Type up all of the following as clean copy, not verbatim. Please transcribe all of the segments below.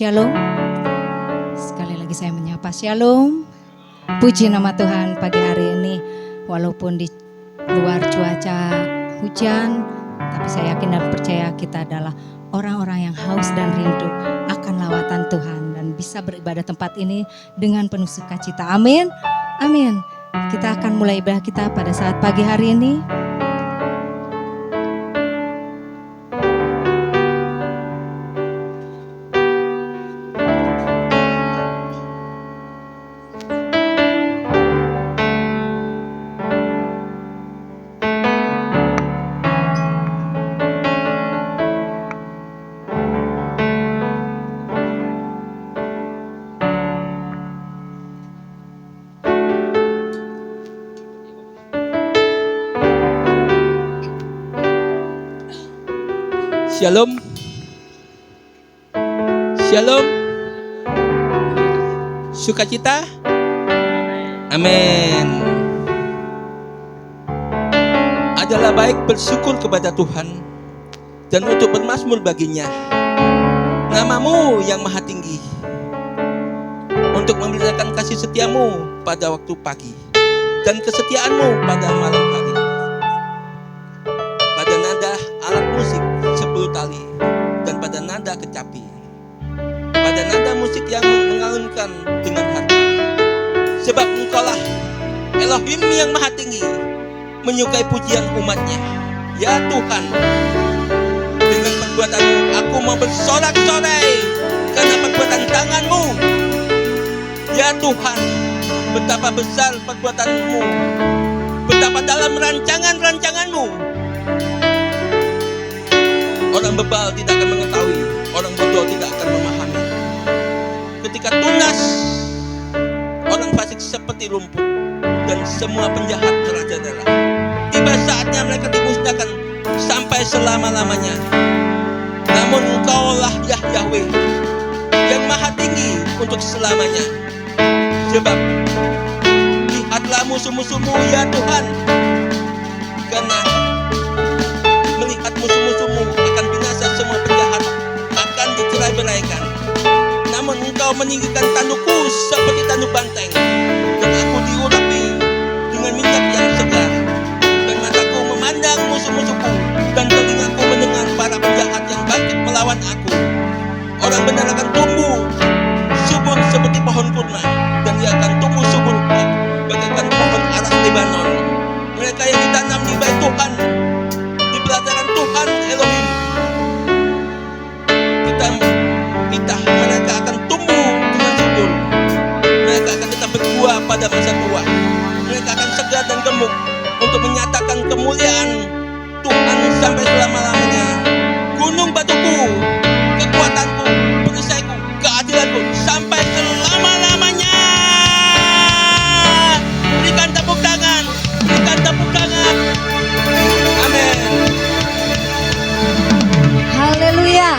Shalom. Sekali lagi saya menyapa Shalom. Puji nama Tuhan pagi hari ini. Walaupun di luar cuaca hujan, tapi saya yakin dan percaya kita adalah orang-orang yang haus dan rindu akan lawatan Tuhan dan bisa beribadah tempat ini dengan penuh sukacita. Amin. Amin. Kita akan mulai ibadah kita pada saat pagi hari ini. Shalom. Shalom. Sukacita. Amin. Adalah baik bersyukur kepada Tuhan dan untuk bermazmur baginya. Namamu yang maha tinggi, untuk memberitakan kasih setiamu pada waktu pagi dan kesetiaanmu pada malam hari. Pada nada alat musik 10 tali dan pada nada kecapi, pada nada musik yang mengalunkan dengan harpa. Sebab engkaulah Elohim yang maha tinggi, menyukai pujian umatnya. Ya Tuhan, dengan perbuatanmu aku mau bersorak-sorai karena perbuatan tanganmu. Ya Tuhan, betapa besar perbuatanmu, betapa dalam rancangan-rancanganmu. Orang bebal tidak akan mengetahui, orang bodoh tidak akan memahami. Ketika tunas, orang fasik seperti rumput dan semua penjahat merajalela. Tiba saatnya mereka dimusnahkan sampai selama-lamanya. Namun engkaulah Yahweh yang maha tinggi untuk selamanya. Sebab lihatlah musuh-musuhmu ya Tuhan, karena melihat musuh-musuhmu akan binasa, semua penjahat akan dicerai-beraikan. Namun engkau meninggikan tandukku seperti tanduk banteng, dan aku diurapi dengan minyak yang segar. Dan mataku memandang musuh-musuhku, dan telingaku mendengar para penjahat yang bangkit melawan aku. Orang benar akan tumbuh subur seperti pohon kurma, dan ia akan tumbuh subur bagaikan pohon aras Lebanon. Mereka yang ditanam di bait Tuhan, di pelataran Tuhan Elohim, mereka akan tumbuh dengan subur. Mereka akan tetap berbuah pada masa tua. Mereka akan segar dan gemuk untuk menyatakan kemuliaan Tuhan sampai selama-lamanya. Gunung batuku, kekuatanku, perisaiku, keadilanku sampai selama-lamanya. Berikan tepuk tangan, berikan tepuk tangan. Amin. Haleluya.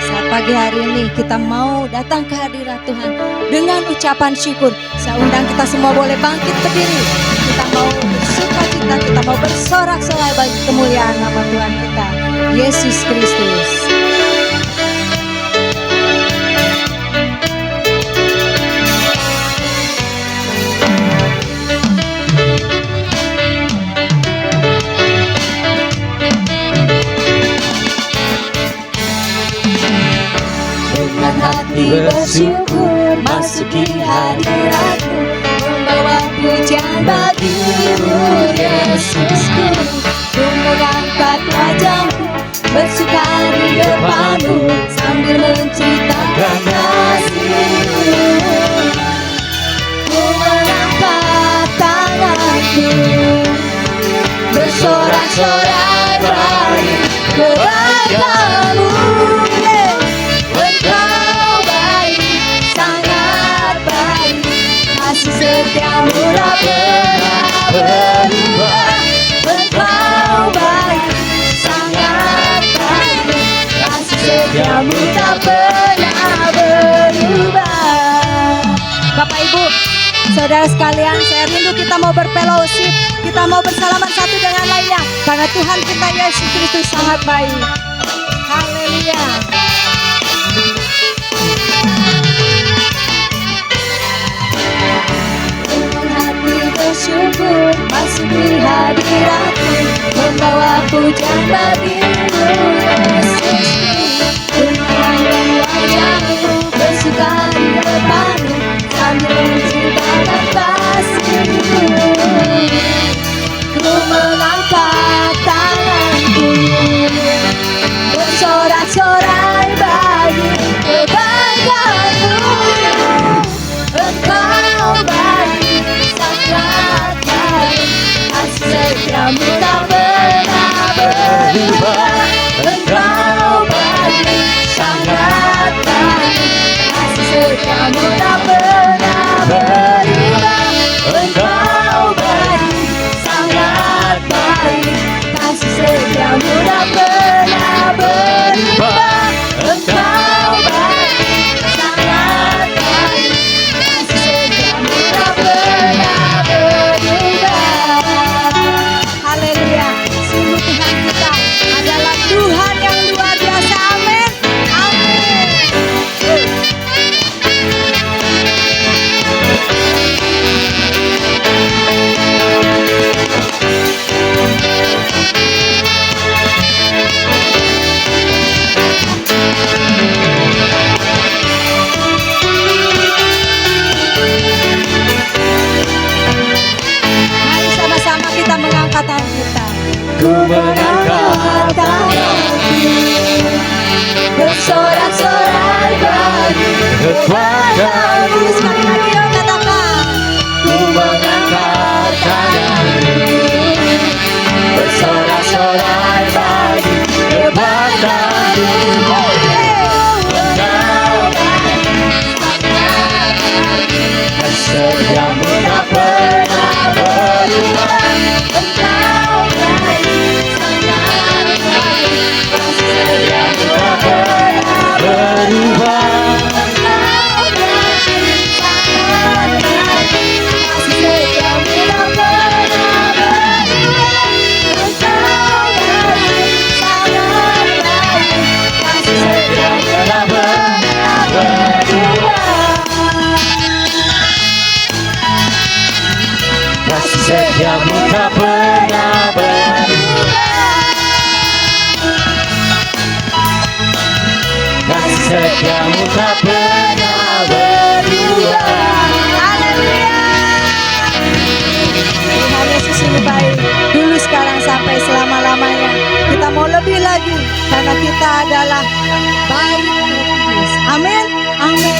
Saat pagi hari ini kita mau datang ke hadirat Tuhan dengan ucapan syukur. Saya undang kita semua boleh bangkit berdiri. Kita mau bersukacita, kita mau bersorak-sorai bagi kemuliaan nama Tuhan kita, Yesus Kristus. Hati bersyukur masuki hadiratmu, membawa pujian bagimu Yesusku. Ku mengangkat wajahku, bersuka di depanmu, sambil menceritakan kasihmu. Ku mengangkat tanganku, bersorak-sorai bagi kebaikanmu. Setiamu tak pernah berubah. Engkau baik, sangat baik. Kasih setiamu tak pernah berubah. Bapak Ibu, saudara sekalian, saya rindu kita mau berfellowship, kita mau bersalaman satu dengan lainnya, karena Tuhan kita Yesus Kristus sangat baik. Haleluya. bersyukur masuk di hadirat-Mu, membawa pujian bagi-Mu Yesusku. Ku memandang wajah-Mu, bersuka di depan-Mu, sambil menciptakan kasih-Mu. Ku mengangkat tanganku, bersorak-sorai bagi kebanggaan-Mu. Engkau baik, sangat baik, kasih setiamu tak pernah berubah. Engkau baik, sangat baik, kasih setiamu tak pernah berubah. Engkau baik, sangat baik, kasih setiamu tak pernah berubah. Engkau baik, sangat baik, kasih setiamu tak pernah berubah. Haleluya. Sungguh Tuhan kita adalah Tuhan yang luar biasa. Amin. Amin. Mari sama-sama kita mengangkat tangan kita. Ku mengangkat tanganku, bersorak-sorai bagi kekuatan-Mu. Sekali lagi yuk katakan. Ku mengangkat tanganku, bersorak-sorai bagi kekuatan-Mu. Engkau baik, sangat baik, setiamu tak pernah berubah. Engkau baik, sangat baik, setiamu tak pernah berubah. Engkau baik, sangat baik, setiamu tak pernah berubah. Engkau baik, sangat baik, setiamu tak pernah berubah. Kasih setiamu tak pernah berubah. Kasih setiamu tak pernah berubah. Haleluya. Tuhan Yesus ini baik. Dulu, sekarang, sampai selama-lamanya. Kita mau lebih lagi karena kita adalah baik Yesus. Amin. Amin.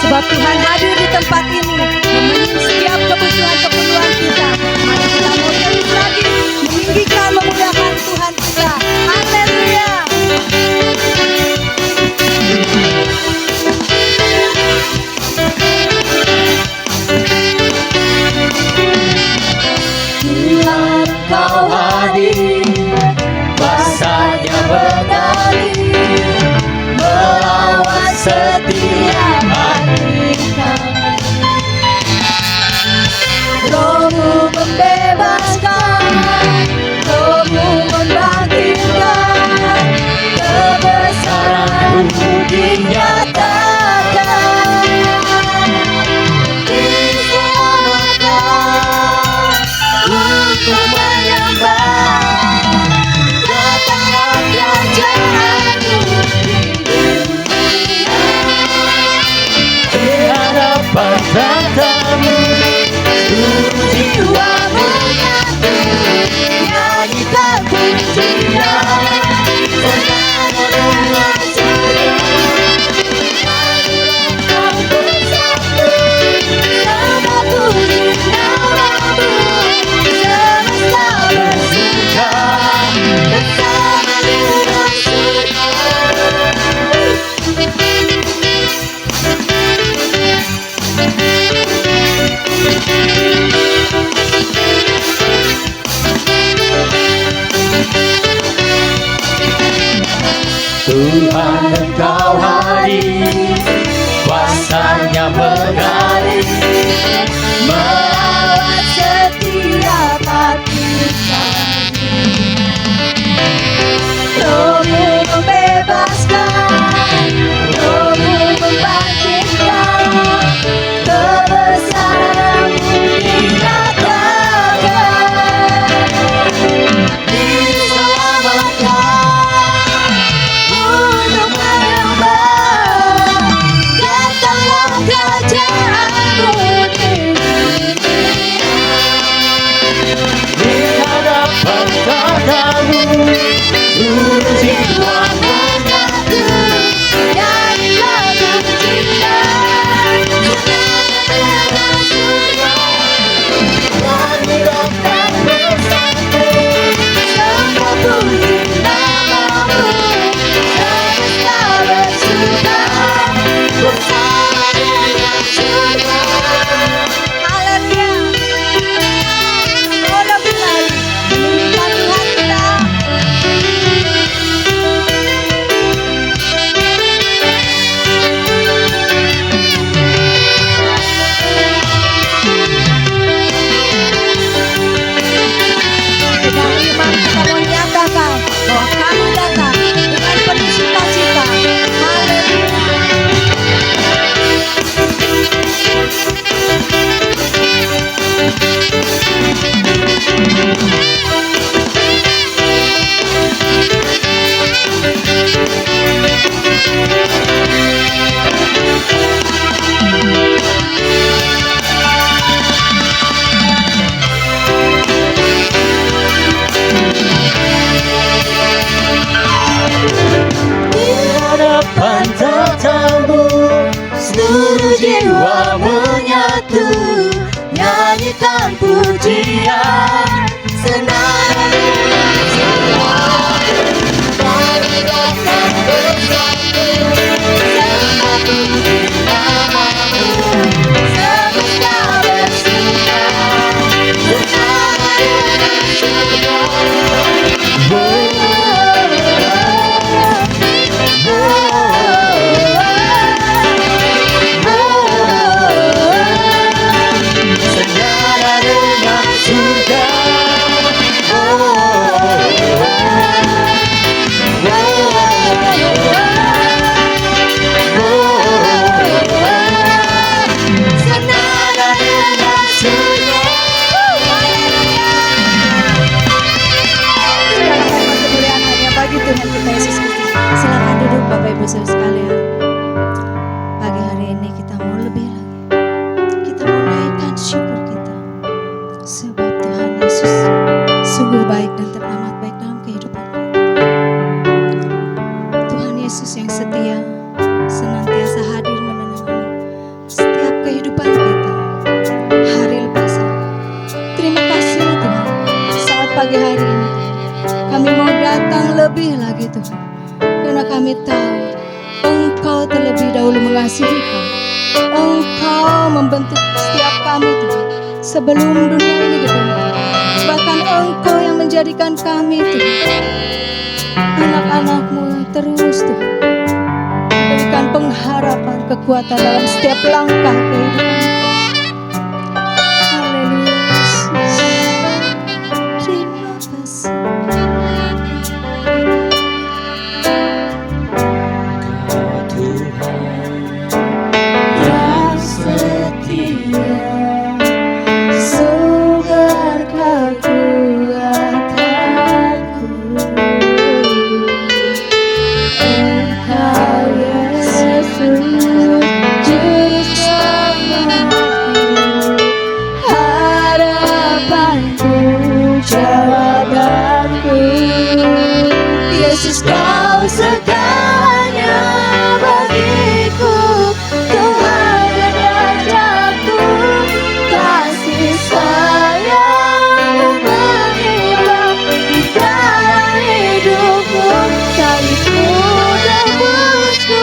Sebab Tuhan hadir di tempat ini, memenuhi setiap kebutuhan-keperluan kita. Mari kita mau terus lagi meninggikan, memuliakan Tuhan kita. Haleluya. Tuhan Engkau hadir, kuasanya mengalir, melawan setiap hati kami. Roh-Mu membebaskan, Roh-Mu membangkitkan, kebesaran-Mu dinyatakan. Diselamatkan untuk menyembah, datanglah kerajaan-Mu di dunia. Di hadapan tahta-Mu, seluruh jiwa menyatu, nyanyikan pujian, senang dengan sujud. tentangmu, seluruh jiwa menyatu, nyanyikan pujian, senang semua. Mari datang bersatu, semua puji namamu, semesta bersuka, bersama dengan surga. Senada dengan surga. Senada dengan surga. Segala hormat kemuliaan hanya bagi Tuhan kita Yesus Kristus. Silakan duduk Bapak Ibu Saudara sekalian. Pagi hari ini kita mau lebih lagi. Kita mau naikkan syukur kita. Sebab Tuhan Yesus sungguh baik dan teramat baik dalam kehidupan kita. Tuhan Yesus yang setia senantiasa hadir menemani setiap kehidupan kita hari lepas hari. Terima kasih Tuhan. Saat pagi hari ini kami mau datang lebih lagi Tuhan, karena kami tahu Engkau terlebih dahulu mengasihi kami. Engkau membentuk setiap kami Tuhan sebelum dunia ini dibentuk. Bahkan Engkau yang menjadikan kami Tuhan anak-anak-Mu yang terus Tuhan memberikan pengharapan, kekuatan dalam setiap langkah kehidupan. Haleluya Yesus. Terima kasih. Yang setia, sumber kekuatanku, Engkau Yesus, Juru Selamatku, harapanku, jawabanku. Yesus, Kau segalanya bagiku, Tuhan dan Rajaku, kasih sayang-Mu mengimbang di dalam hidupku, salibmu tebusku,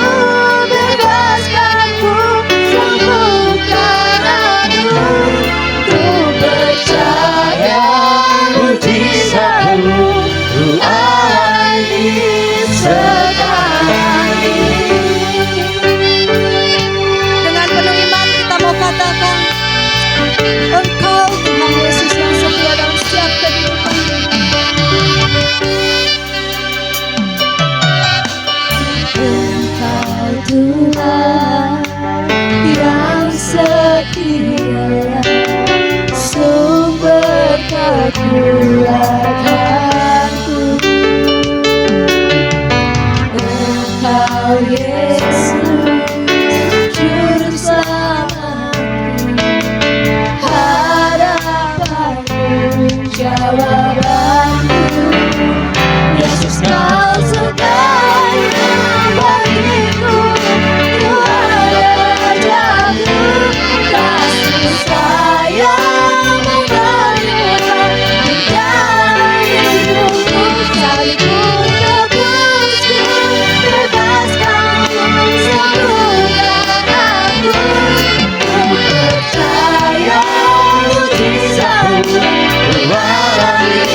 bebaskanku, sembuhkan aku, ku percaya mujizat-Mu, ku alami sekarang ini. Dengan penuh iman kita mau katakan, Engkau Tuhan Yesus yang setia dalam setiap kehidupan kami. Engkau Tuhan yang setia, sumber kekuatanku, Engkau Yesus, Juru Selamatku, harapanku, jawabanku. Yesus, Kau segalanya bagiku, Tuhan dan Rajaku, kasih sayang-Mu mengimbang di dalam hidupku, salibmu tebusku, bebaskanku, sembuhkan aku, ku percaya mujizat-Mu, ku alami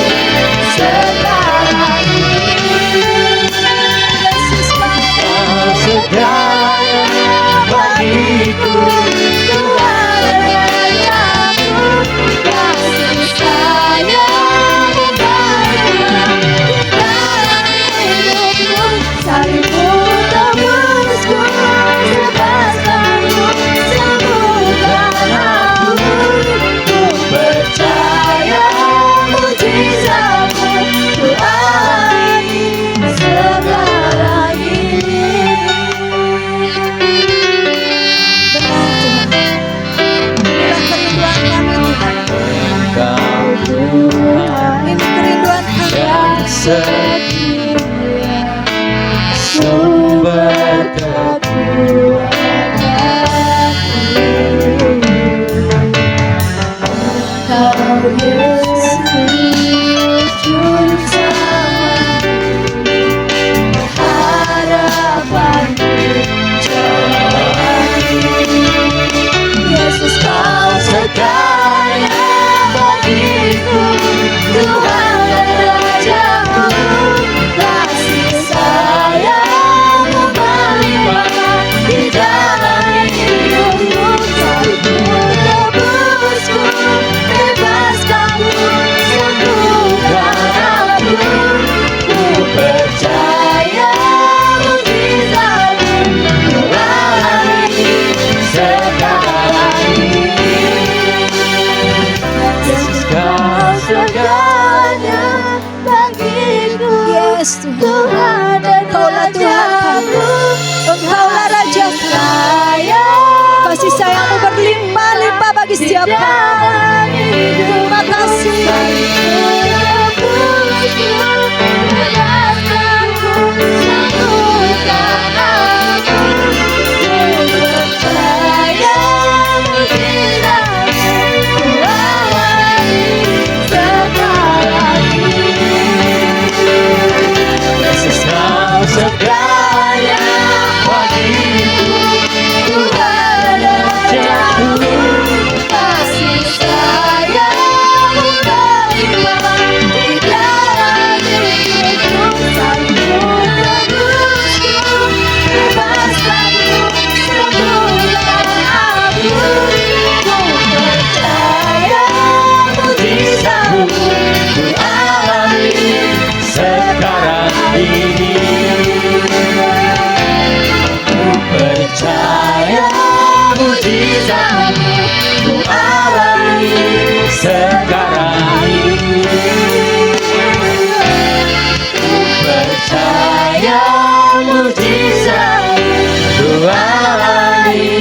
Kau Yesus juru selamatku, harapanku, jalanku. Yesus kau segala bagiku, Tuhan dan Rajaku. Kasih sayang-Mu melimpah di dalam hidupku. Salibmu tebusku, bebaskanku, sembuhkan aku. Ku percaya mujizat-Mu alami sekarang ini. Yesus kau segalanya bagiku, Yes Tuhan. Tuhan dan Engkaulah Rajaku. Engkaulah Raja Saya Kasih sayang-Mu berlimpah-limpah bagi setiap kami. Terima kasih. Yesus kau segalanya bagiku, Tuhan Rajaku. Kasih sayang-Mu melimpah di dalam hidupku. Salibmu tebusku, bebaskanku, sembuhkan aku. Ku percaya mujizat-Mu ku alami sekarang ini. Ku percaya mujizat-Mu ku alami sekarang ini. Ku percaya mujizat-Mu ku alami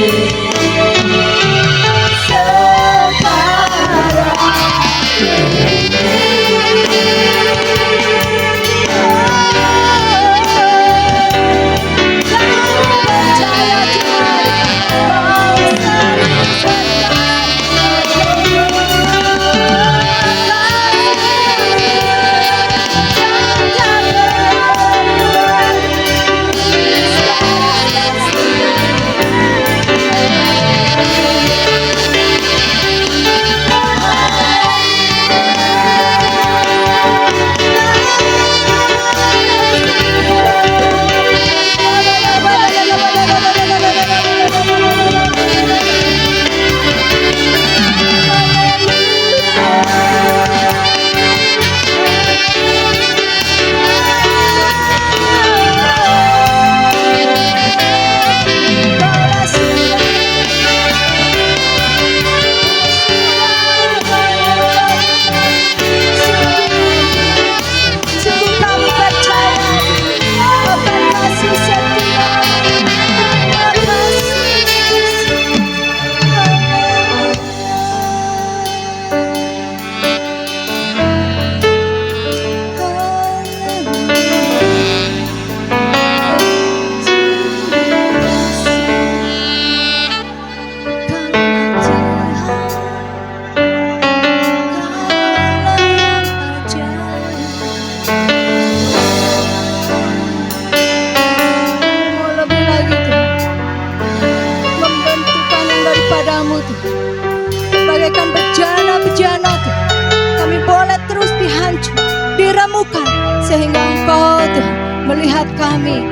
bagaikan bejana-bejana Tuhan. Kami boleh terus dihancur, diramukan, sehingga Engkau Tuhan melihat kami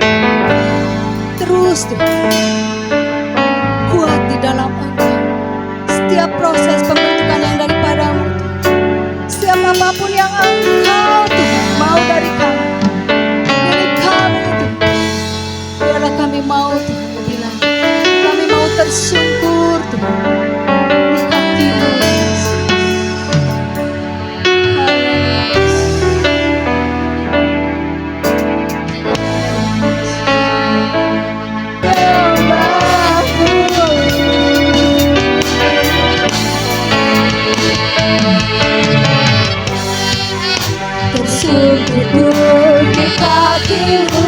terus Tuhan kuat di dalam Engkau. Setiap proses pembentukan yang daripadamu Tuhan, setiap apapun yang Engkau Tuhan mau dari kami, dari kami Tuhan, biarlah kami mau Tuhan bilang, kami mau tersungkur Tuhan. Duduk di kakimu,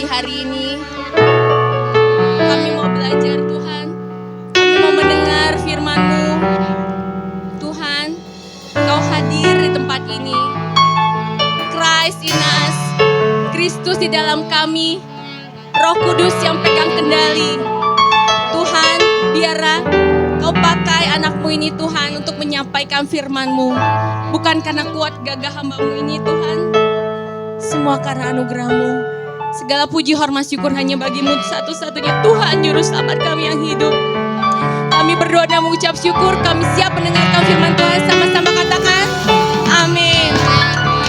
hari ini kami mau belajar Tuhan. Kami mau mendengar firman-Mu. Tuhan, Kau hadir di tempat ini. Christ in us, Kristus di dalam kami, Roh Kudus yang pegang kendali. Tuhan, biarlah Kau pakai anak-Mu ini Tuhan untuk menyampaikan firman-Mu. Bukan karena kuat gagah hamba-Mu ini Tuhan. Semua karena anugerah-Mu. Segala puji hormat syukur hanya bagi-Mu satu-satunya Tuhan Juru Selamat kami yang hidup. Kami berdoa dan mengucap syukur. Kami siap mendengarkan firman Tuhan. Sama-sama katakan amin.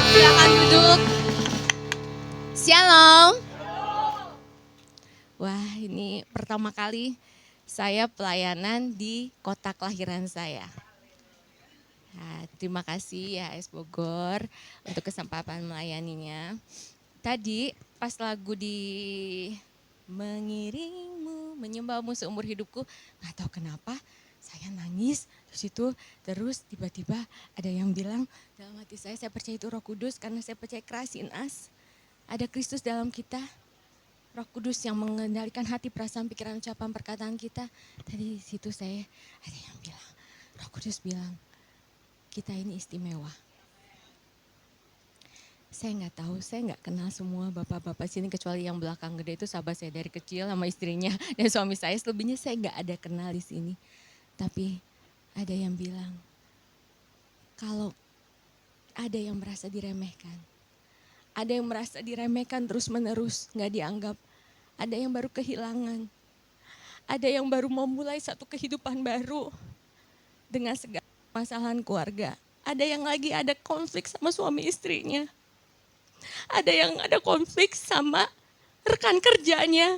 Silakan duduk. Shalom. Wah, ini pertama kali saya pelayanan di kota kelahiran saya. Nah, terima kasih ya AS Bogor untuk kesempatan melayaninya. Tadi pas lagu di mengiringmu, menyembahmu seumur hidupku, nggak tahu kenapa saya nangis. Terus tiba-tiba ada yang bilang dalam hati saya percaya itu Roh Kudus karena saya percaya Christ in us. Ada Kristus dalam kita. Roh Kudus yang mengendalikan hati, perasaan, pikiran, ucapan, perkataan kita. Tadi di situ saya ada yang bilang, Roh Kudus bilang, kita ini istimewa. Saya nggak tahu, saya nggak kenal semua bapak-bapak sini kecuali yang belakang gede itu sahabat saya dari kecil sama istrinya dan suami saya. Selebihnya saya nggak ada kenal di sini. Tapi ada yang bilang, kalau ada yang merasa diremehkan, ada yang merasa diremehkan terus menerus, nggak dianggap. Ada yang baru kehilangan, ada yang baru mau mulai satu kehidupan baru dengan segala masalah keluarga. Ada yang lagi ada konflik sama suami istrinya. Ada yang ada konflik sama rekan kerjanya.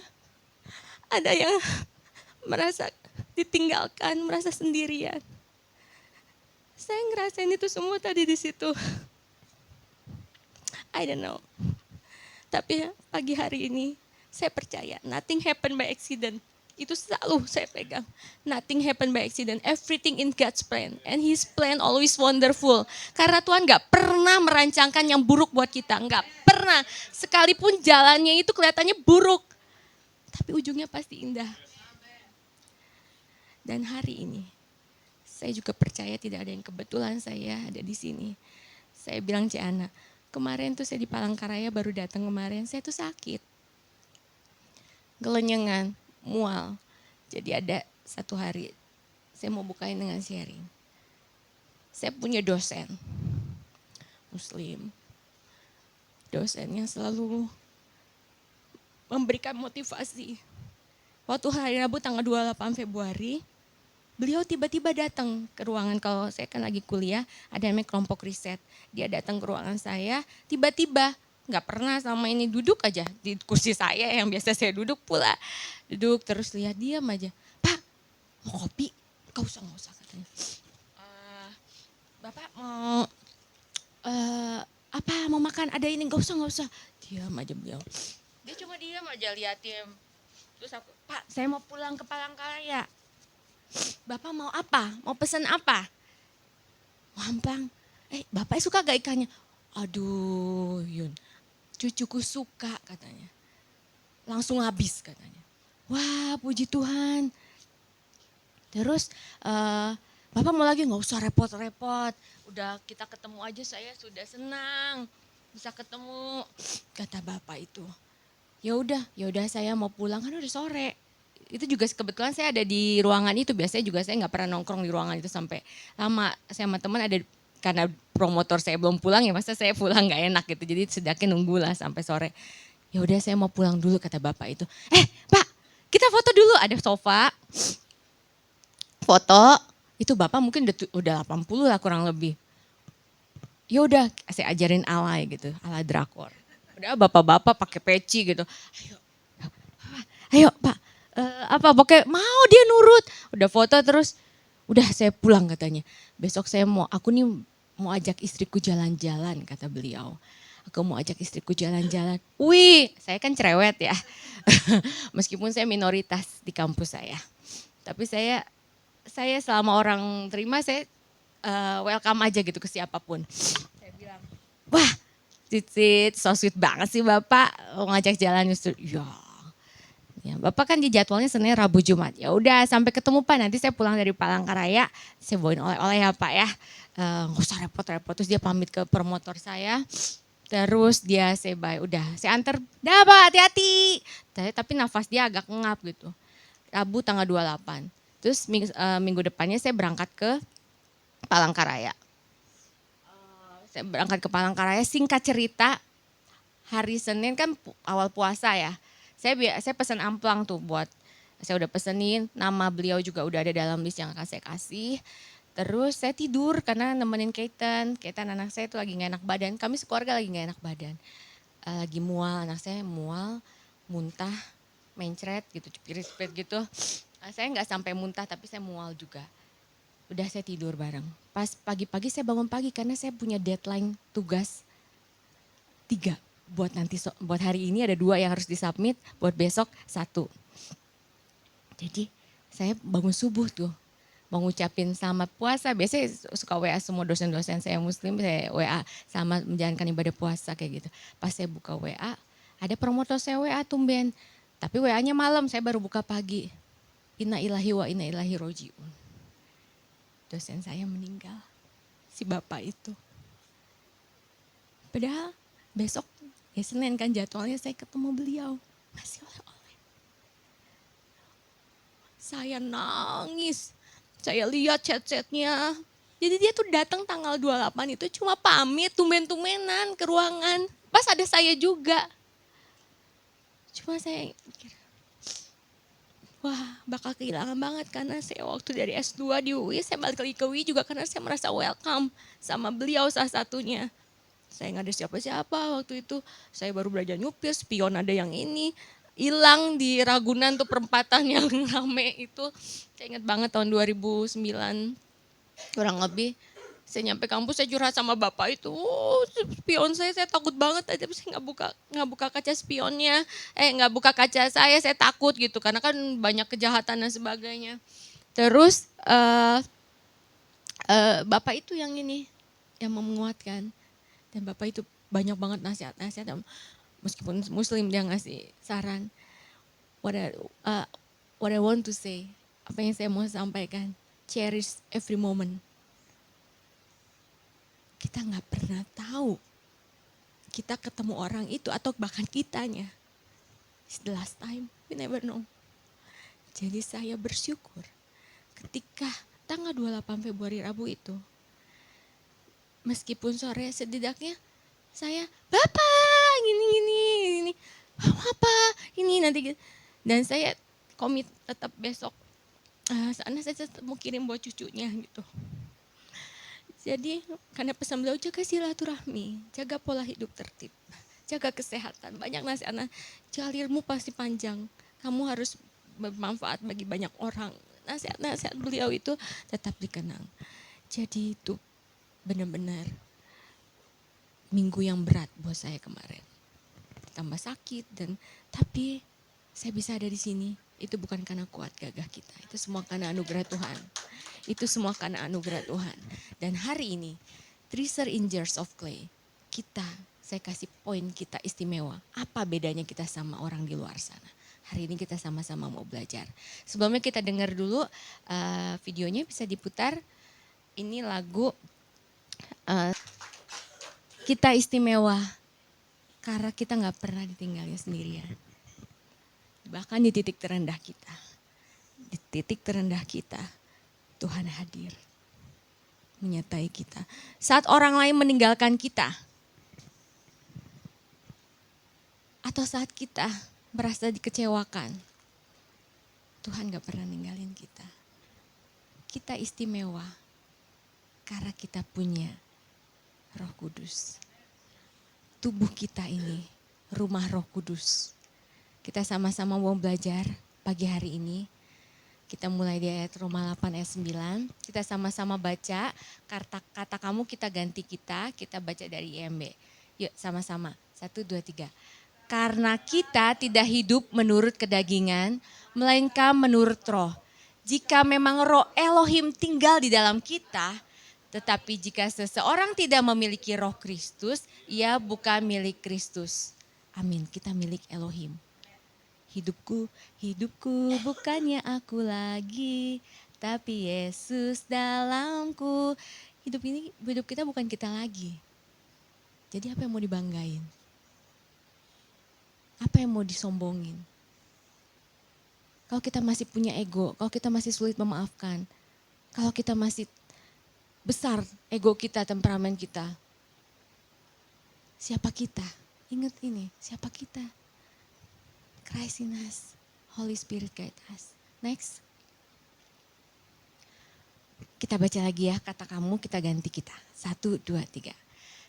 Ada yang merasa ditinggalkan, merasa sendirian. Saya ngerasain itu semua tadi di situ. I don't know. Tapi pagi hari ini saya percaya nothing happen by accident. Itu selalu saya pegang. Nothing happen by accident. Everything in God's plan. And His plan always wonderful. Karena Tuhan gak pernah merancangkan yang buruk buat kita. Gak pernah. Sekalipun jalannya itu kelihatannya buruk. Tapi ujungnya pasti indah. Dan hari ini saya juga percaya tidak ada yang kebetulan saya ada di sini. Saya bilang Ciana, kemarin tuh saya di Palangkaraya baru datang kemarin. Saya tuh sakit. Gelenyengan. Mual. Jadi ada satu hari saya mau bukain dengan sharing. Saya punya dosen Muslim. Dosen yang selalu memberikan motivasi. Waktu hari Rabu tanggal 28 Februari, beliau tiba-tiba datang ke ruangan. Kalau saya kan lagi kuliah, ada namanya kelompok riset. Dia datang ke ruangan saya, tiba-tiba nggak pernah sama ini duduk aja di kursi saya yang biasa saya duduk pula. Duduk terus lihat diam aja. Pak, mau kopi? Gak usah katanya. Bapak mau apa? Mau makan? Ada ini? Gak usah. Diam aja beliau. Dia cuma diam aja liatin. Terus aku, Pak, saya mau pulang ke Palangkaraya. Bapak mau apa? Mau pesan apa? Wamplang. Bapak suka gak ikannya? Aduh, Yun. Cucuku suka katanya. Langsung habis katanya. Wah, puji Tuhan. Terus Bapak mau lagi? Nggak usah repot-repot. Udah kita ketemu aja saya sudah senang. Bisa ketemu, kata Bapak itu. Ya udah saya mau pulang kan udah sore. Itu juga kebetulan saya ada di ruangan itu. Biasanya juga saya nggak pernah nongkrong di ruangan itu sampai lama. Saya sama teman ada, karena promotor saya belum pulang ya masa saya pulang nggak enak gitu. Jadi sedaknya nunggulah sampai sore. Ya udah saya mau pulang dulu kata Bapak itu. Pak, kita foto dulu, ada sofa. Foto, itu Bapak mungkin udah 80 lah kurang lebih. Ya udah saya ajarin alay gitu, ala drakor. Udah bapak-bapak pakai peci gitu. Ayo Pak, apa pokoknya mau dia nurut. Udah foto terus, udah saya pulang katanya. Besok saya aku nih mau ajak istriku jalan-jalan kata beliau. Aku mau ajak istriku jalan-jalan. Wih, saya kan cerewet ya. Meskipun saya minoritas di kampus saya. Tapi saya selama orang terima saya welcome aja gitu ke siapapun. Saya bilang, wah Cicit, so sweet banget sih Bapak. Ngajak jalan justru, ya, Bapak kan di jadwalnya Senin, Rabu, Jumat. Ya udah sampai ketemu Pak, nanti saya pulang dari Palangkaraya, saya bawain oleh-oleh ya Pak ya. Nggak usah repot-repot, terus dia pamit ke promotor saya. Terus dia say bye, udah saya antar, dah Pak hati-hati. Tapi nafas dia agak ngap gitu. Rabu tanggal 28. Terus minggu depannya saya berangkat ke Palangkaraya. Saya berangkat ke Palangkaraya, singkat cerita, hari Senin kan awal puasa ya. Saya pesan amplang tuh saya udah pesenin, nama beliau juga udah ada dalam list yang akan saya kasih. Terus saya tidur karena nemenin Keitan anak saya itu lagi gak enak badan. Kami sekeluarga lagi gak enak badan. Lagi mual, anak saya mual, muntah, mencret gitu, pirit-pirit gitu. Saya gak sampai muntah tapi saya mual juga. Udah saya tidur bareng. Pas pagi-pagi saya bangun pagi karena saya punya deadline tugas 3. Buat hari ini ada 2 yang harus disubmit, buat besok 1. Jadi saya bangun subuh tuh, mau ngucapin selamat puasa. Biasanya suka WA semua dosen-dosen saya muslim, saya WA sama menjalankan ibadah puasa kayak gitu. Pas saya buka WA, ada promotor saya WA tumben. Tapi WA-nya malam, saya baru buka pagi. Inna ilahi wa inna ilahi roji'un. Dosen saya meninggal, si bapak itu. Padahal besok, ya Senin kan jadwalnya saya ketemu beliau. Masih oleh-oleh. Saya nangis, saya lihat chat-chatnya. Jadi dia tuh datang tanggal 28 itu cuma pamit tumben-tumbenan ke ruangan. Pas ada saya juga. Cuma saya mikir, wah bakal kehilangan banget karena saya waktu dari S2 di UI, saya balik lagi ke UI juga karena saya merasa welcome sama beliau salah satunya. Saya nggak ada siapa-siapa waktu itu, saya baru belajar nyupir, spion ada yang ini, hilang di Ragunan tuh perempatan yang rame itu. Saya ingat banget tahun 2009, kurang lebih. Saya nyampe kampus, saya curhat sama bapak itu, spion saya takut banget, tapi saya nggak buka kaca spionnya, nggak buka kaca saya takut gitu, karena kan banyak kejahatan dan sebagainya. Terus bapak itu yang ini, yang menguatkan, dan bapak itu banyak banget nasihat-nasihat, meskipun muslim dia ngasih saran. What I want to say, apa yang saya mau sampaikan, cherish every moment. Kita nggak pernah tahu kita ketemu orang itu atau bahkan kitanya. It's the last time, we never know. Jadi saya bersyukur ketika tanggal 28 Februari Rabu itu, meskipun sore setidaknya saya, Bapak gini, apa ini nanti. Dan saya komit tetap besok, sana saya tetap mau kirim buat cucunya gitu. Jadi karena pesan beliau, jaga silaturahmi, jaga pola hidup tertib, jaga kesehatan. Banyak nasihat, jalirmu pasti panjang, kamu harus bermanfaat bagi banyak orang. Nasihat-nasihat beliau itu tetap dikenang. Jadi itu benar-benar minggu yang berat buat saya kemarin. Tambah sakit, tapi saya bisa ada di sini. Itu bukan karena kuat gagah kita, itu semua karena anugerah Tuhan. Itu semua karena anugerah Tuhan. Dan hari ini, treasure in jars of clay, saya kasih poin kita istimewa. Apa bedanya kita sama orang di luar sana? Hari ini kita sama-sama mau belajar. Sebelumnya kita dengar dulu videonya, bisa diputar. Ini lagu kita istimewa karena kita gak pernah ditinggalin sendirian. Bahkan di titik terendah kita. Di titik terendah kita, Tuhan hadir. Menyertai kita. Saat orang lain meninggalkan kita. Atau saat kita merasa dikecewakan. Tuhan gak pernah ninggalin kita. Kita istimewa. Karena kita punya Roh Kudus. Tubuh kita ini rumah Roh Kudus. Kita sama-sama mau belajar pagi hari ini. Kita mulai di ayat Roma 8 ayat 9. Kita sama-sama baca, kata kamu kita ganti kita baca dari IMB. Yuk sama-sama, 1, 2, 3. Karena kita tidak hidup menurut kedagingan, melainkan menurut roh. Jika memang roh Elohim tinggal di dalam kita, Tetapi jika seseorang tidak memiliki roh Kristus, ia bukan milik Kristus. Amin, kita milik Elohim. Hidupku bukannya aku lagi, tapi Yesus dalamku. Hidup kita bukan kita lagi. Jadi apa yang mau dibanggain? Apa yang mau disombongin? Kalau kita masih punya ego, kalau kita masih sulit memaafkan, kalau kita masih besar ego kita, temperamen kita. Siapa kita? Ingat ini, siapa kita? Christ in us, Holy Spirit guide us. Next. Kita baca lagi ya, kata kamu kita ganti kita. 1, 2, 3.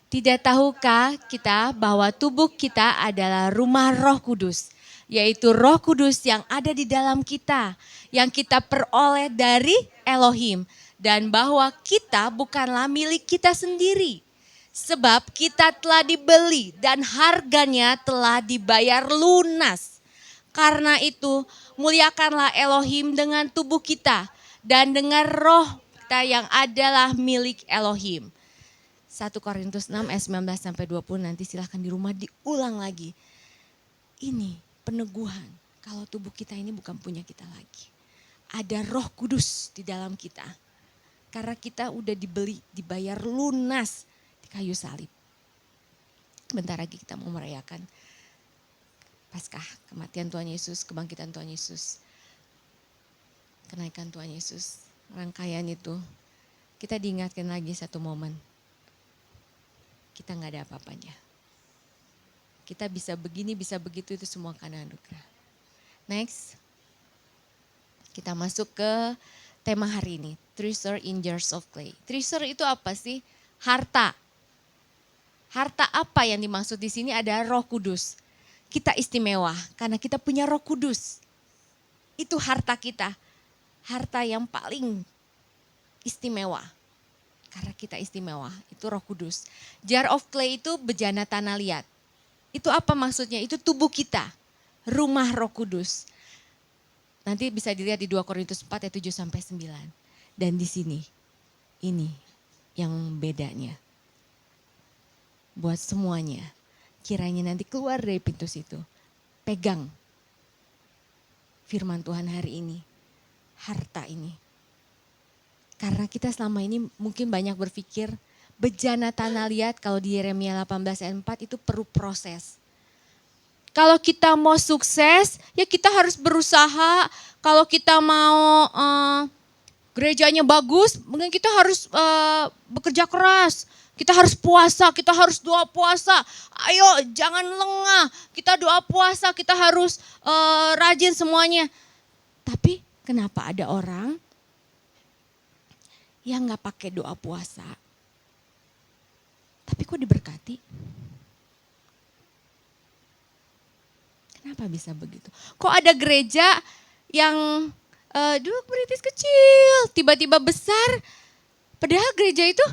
Tidak tahukah kita bahwa tubuh kita adalah rumah Roh Kudus, yaitu Roh Kudus yang ada di dalam kita, yang kita peroleh dari Elohim, dan bahwa kita bukanlah milik kita sendiri, sebab kita telah dibeli dan harganya telah dibayar lunas. Karena itu muliakanlah Elohim dengan tubuh kita dan dengan roh kita yang adalah milik Elohim. 1 Korintus 6 ayat 19 sampai 20, nanti silahkan di rumah diulang lagi. Ini peneguhan kalau tubuh kita ini bukan punya kita lagi. Ada Roh Kudus di dalam kita. Karena kita udah dibeli, dibayar lunas di kayu salib. Bentar lagi kita mau merayakan Paskah, kematian Tuhan Yesus, kebangkitan Tuhan Yesus. Kenaikan Tuhan Yesus, rangkaian itu. Kita diingatkan lagi satu momen. Kita gak ada apa-apanya. Kita bisa begini, bisa begitu, itu semua karena anugerah. Next. Kita masuk ke tema hari ini. Treasure in jars of clay. Treasure itu apa sih? Harta. Harta apa yang dimaksud di sini? Ada Roh Kudus. Kita istimewa karena kita punya Roh Kudus. Itu harta kita. Harta yang paling istimewa. Karena kita istimewa, itu Roh Kudus. Jar of clay itu bejana tanah liat. Itu apa maksudnya? Itu tubuh kita. Rumah Roh Kudus. Nanti bisa dilihat di 2 Korintus 4 ayat 7 sampai 9. Dan di sini, ini yang bedanya. Buat semuanya, kiranya nanti keluar dari pintu situ. Pegang firman Tuhan hari ini. Harta ini. Karena kita selama ini mungkin banyak berpikir bejana tanah liat kalau di Yeremia 18 ayat 4 itu perlu proses. Kalau kita mau sukses ya kita harus berusaha. Kalau kita mau gerejanya bagus mungkin kita harus bekerja keras. Kita harus puasa, kita harus doa puasa. Ayo jangan lengah, kita doa puasa, kita harus rajin semuanya. Tapi kenapa ada orang yang gak pakai doa puasa, tapi kok diberkati? Kenapa bisa begitu? Kok ada gereja yang dulu beritis kecil, tiba-tiba besar, padahal gereja itu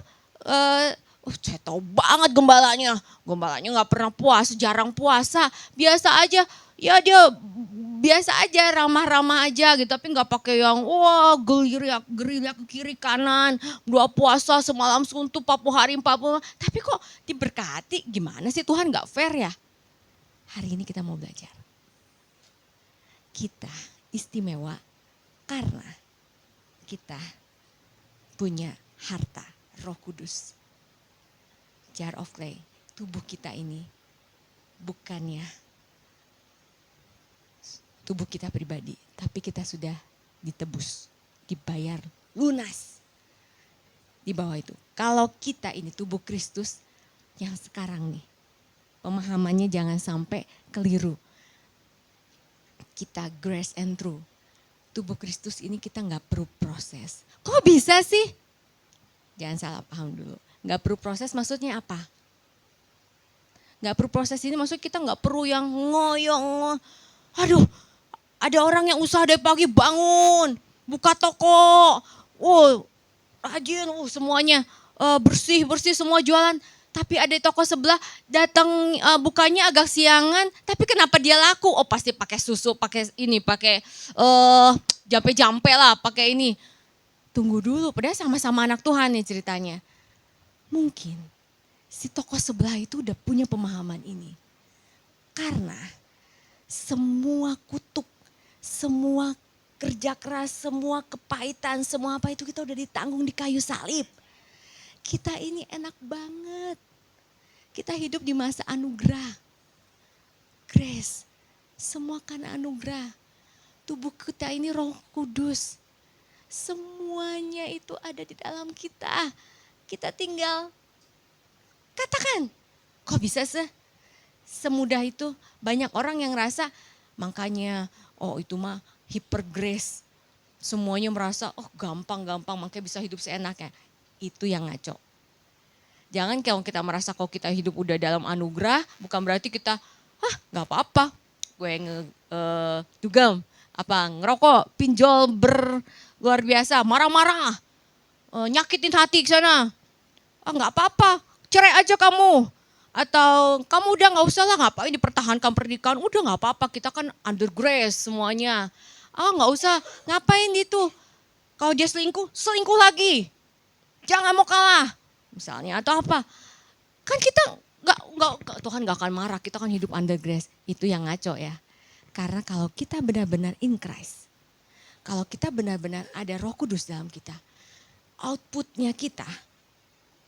saya tahu banget gembalanya gak pernah puasa, jarang puasa, biasa aja, ya dia biasa aja, ramah-ramah aja gitu, tapi gak pakai yang wah gerilya ke kiri kanan, doa puasa semalam suntuk 40 hari 40, tapi kok diberkati, gimana sih Tuhan gak fair ya? Hari ini kita mau belajar. Kita istimewa karena kita punya harta Roh Kudus. Jar of clay, tubuh kita ini bukannya tubuh kita pribadi, tapi kita sudah ditebus, dibayar lunas. Di bawah itu, kalau kita ini tubuh Kristus yang sekarang nih, pemahamannya jangan sampai keliru. Kita grace and true, tubuh Kristus ini kita gak perlu proses. Kok bisa sih? Jangan salah paham dulu. Gak perlu proses maksudnya apa? Gak perlu proses ini maksudnya kita gak perlu yang ngoyong. Aduh, ada orang yang usaha dari pagi bangun, buka toko, rajin, semuanya bersih semua jualan. Tapi ada di toko sebelah datang bukanya agak siangan, tapi kenapa dia laku? Oh pasti pakai susu, pakai ini, pakai jampe-jampe lah, pakai ini. Tunggu dulu, padahal sama-sama anak Tuhan nih ceritanya. Mungkin si tokoh sebelah itu udah punya pemahaman ini. Karena semua kutuk, semua kerja keras, semua kepahitan, semua apa itu kita udah ditanggung di kayu salib. Kita ini enak banget. Kita hidup di masa anugerah. Grace, semua karena anugerah. Tubuh kita ini Roh Kudus. Semuanya itu ada di dalam kita. Kita tinggal katakan, kok bisa semudah itu? Banyak orang yang rasa, makanya oh itu mah hyper grace. Semuanya merasa oh gampang-gampang makanya bisa hidup seenaknya. Itu yang ngaco. Jangan kalau kita merasa kalau kita hidup udah dalam anugerah, bukan berarti kita, gak apa-apa. Gue dugem, ngerokok, pinjol luar biasa, marah-marah, nyakitin hati ke sana. Gak apa-apa, cerai aja kamu. Atau kamu udah gak usah lah, ngapain dipertahankan pernikahan, udah gak apa-apa, kita kan under grace semuanya. Gak usah, ngapain itu. Kalau dia selingkuh, selingkuh lagi. Jangan mau kalah. Misalnya atau apa. Kan kita Tuhan gak akan marah, kita kan hidup under grace. Itu yang ngaco ya. Karena kalau kita benar-benar in Christ. Kalau kita benar-benar ada Roh Kudus dalam kita. Outputnya kita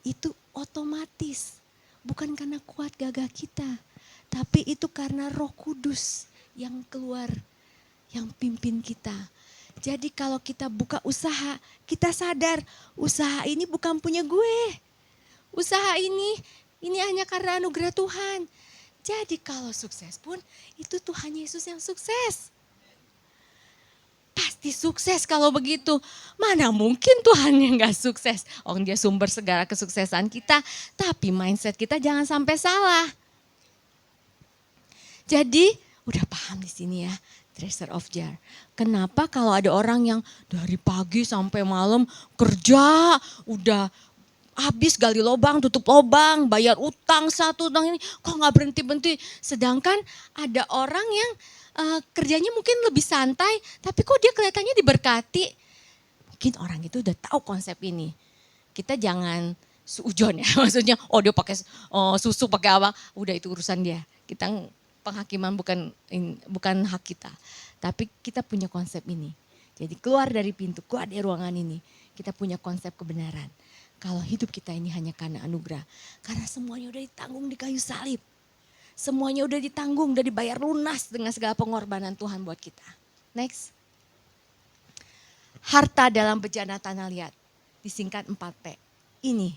itu otomatis. Bukan karena kuat gagah kita. Tapi itu karena Roh Kudus yang keluar. Yang pimpin kita. Jadi kalau kita buka usaha, kita sadar usaha ini bukan punya gue. Usaha ini hanya karena anugerah Tuhan. Jadi kalau sukses pun itu Tuhan Yesus yang sukses. Pasti sukses kalau begitu. Mana mungkin Tuhan yang gak sukses. Dia sumber segala kesuksesan kita. Tapi mindset kita jangan sampai salah. Jadi udah paham di sini ya. Treasure of jar. Kenapa kalau ada orang yang dari pagi sampai malam kerja. Udah habis gali lubang, tutup lubang, bayar utang satu, utang ini, kok gak berhenti-berhenti. Sedangkan ada orang yang kerjanya mungkin lebih santai, tapi kok dia kelihatannya diberkati. Mungkin orang itu udah tahu konsep ini. Kita jangan suujon ya, maksudnya dia pakai susu, pakai apa, udah itu urusan dia. Kita penghakiman bukan hak kita, tapi kita punya konsep ini. Jadi keluar dari pintu, keluar dari ruangan ini, kita punya konsep kebenaran. Kalau hidup kita ini hanya karena anugerah. Karena semuanya udah ditanggung di kayu salib. Semuanya udah ditanggung, udah dibayar lunas dengan segala pengorbanan Tuhan buat kita. Next. Harta dalam bejana tanah liat. Disingkat 4P. Ini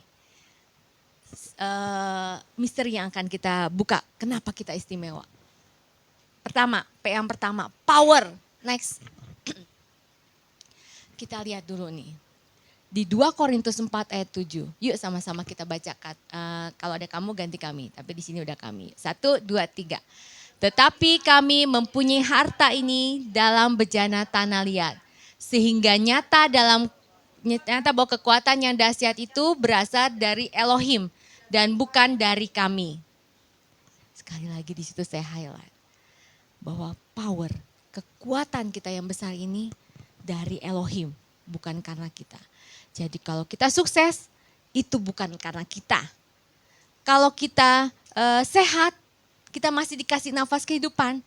misteri yang akan kita buka. Kenapa kita istimewa. Pertama, P yang pertama, power. Next. Kita lihat dulu nih. Di 2 Korintus 4 ayat 7. Yuk sama-sama kita baca. Kalau ada kamu ganti kami. Tapi di sini udah kami. 1, 2, 3. Tetapi kami mempunyai harta ini dalam bejana tanah liat. Sehingga nyata bahwa kekuatan yang dahsyat itu berasal dari Elohim. Dan bukan dari kami. Sekali lagi di situ saya highlight. Bahwa power, kekuatan kita yang besar ini dari Elohim. Bukan karena kita. Jadi kalau kita sukses, itu bukan karena kita. Kalau kita sehat, kita masih dikasih nafas kehidupan,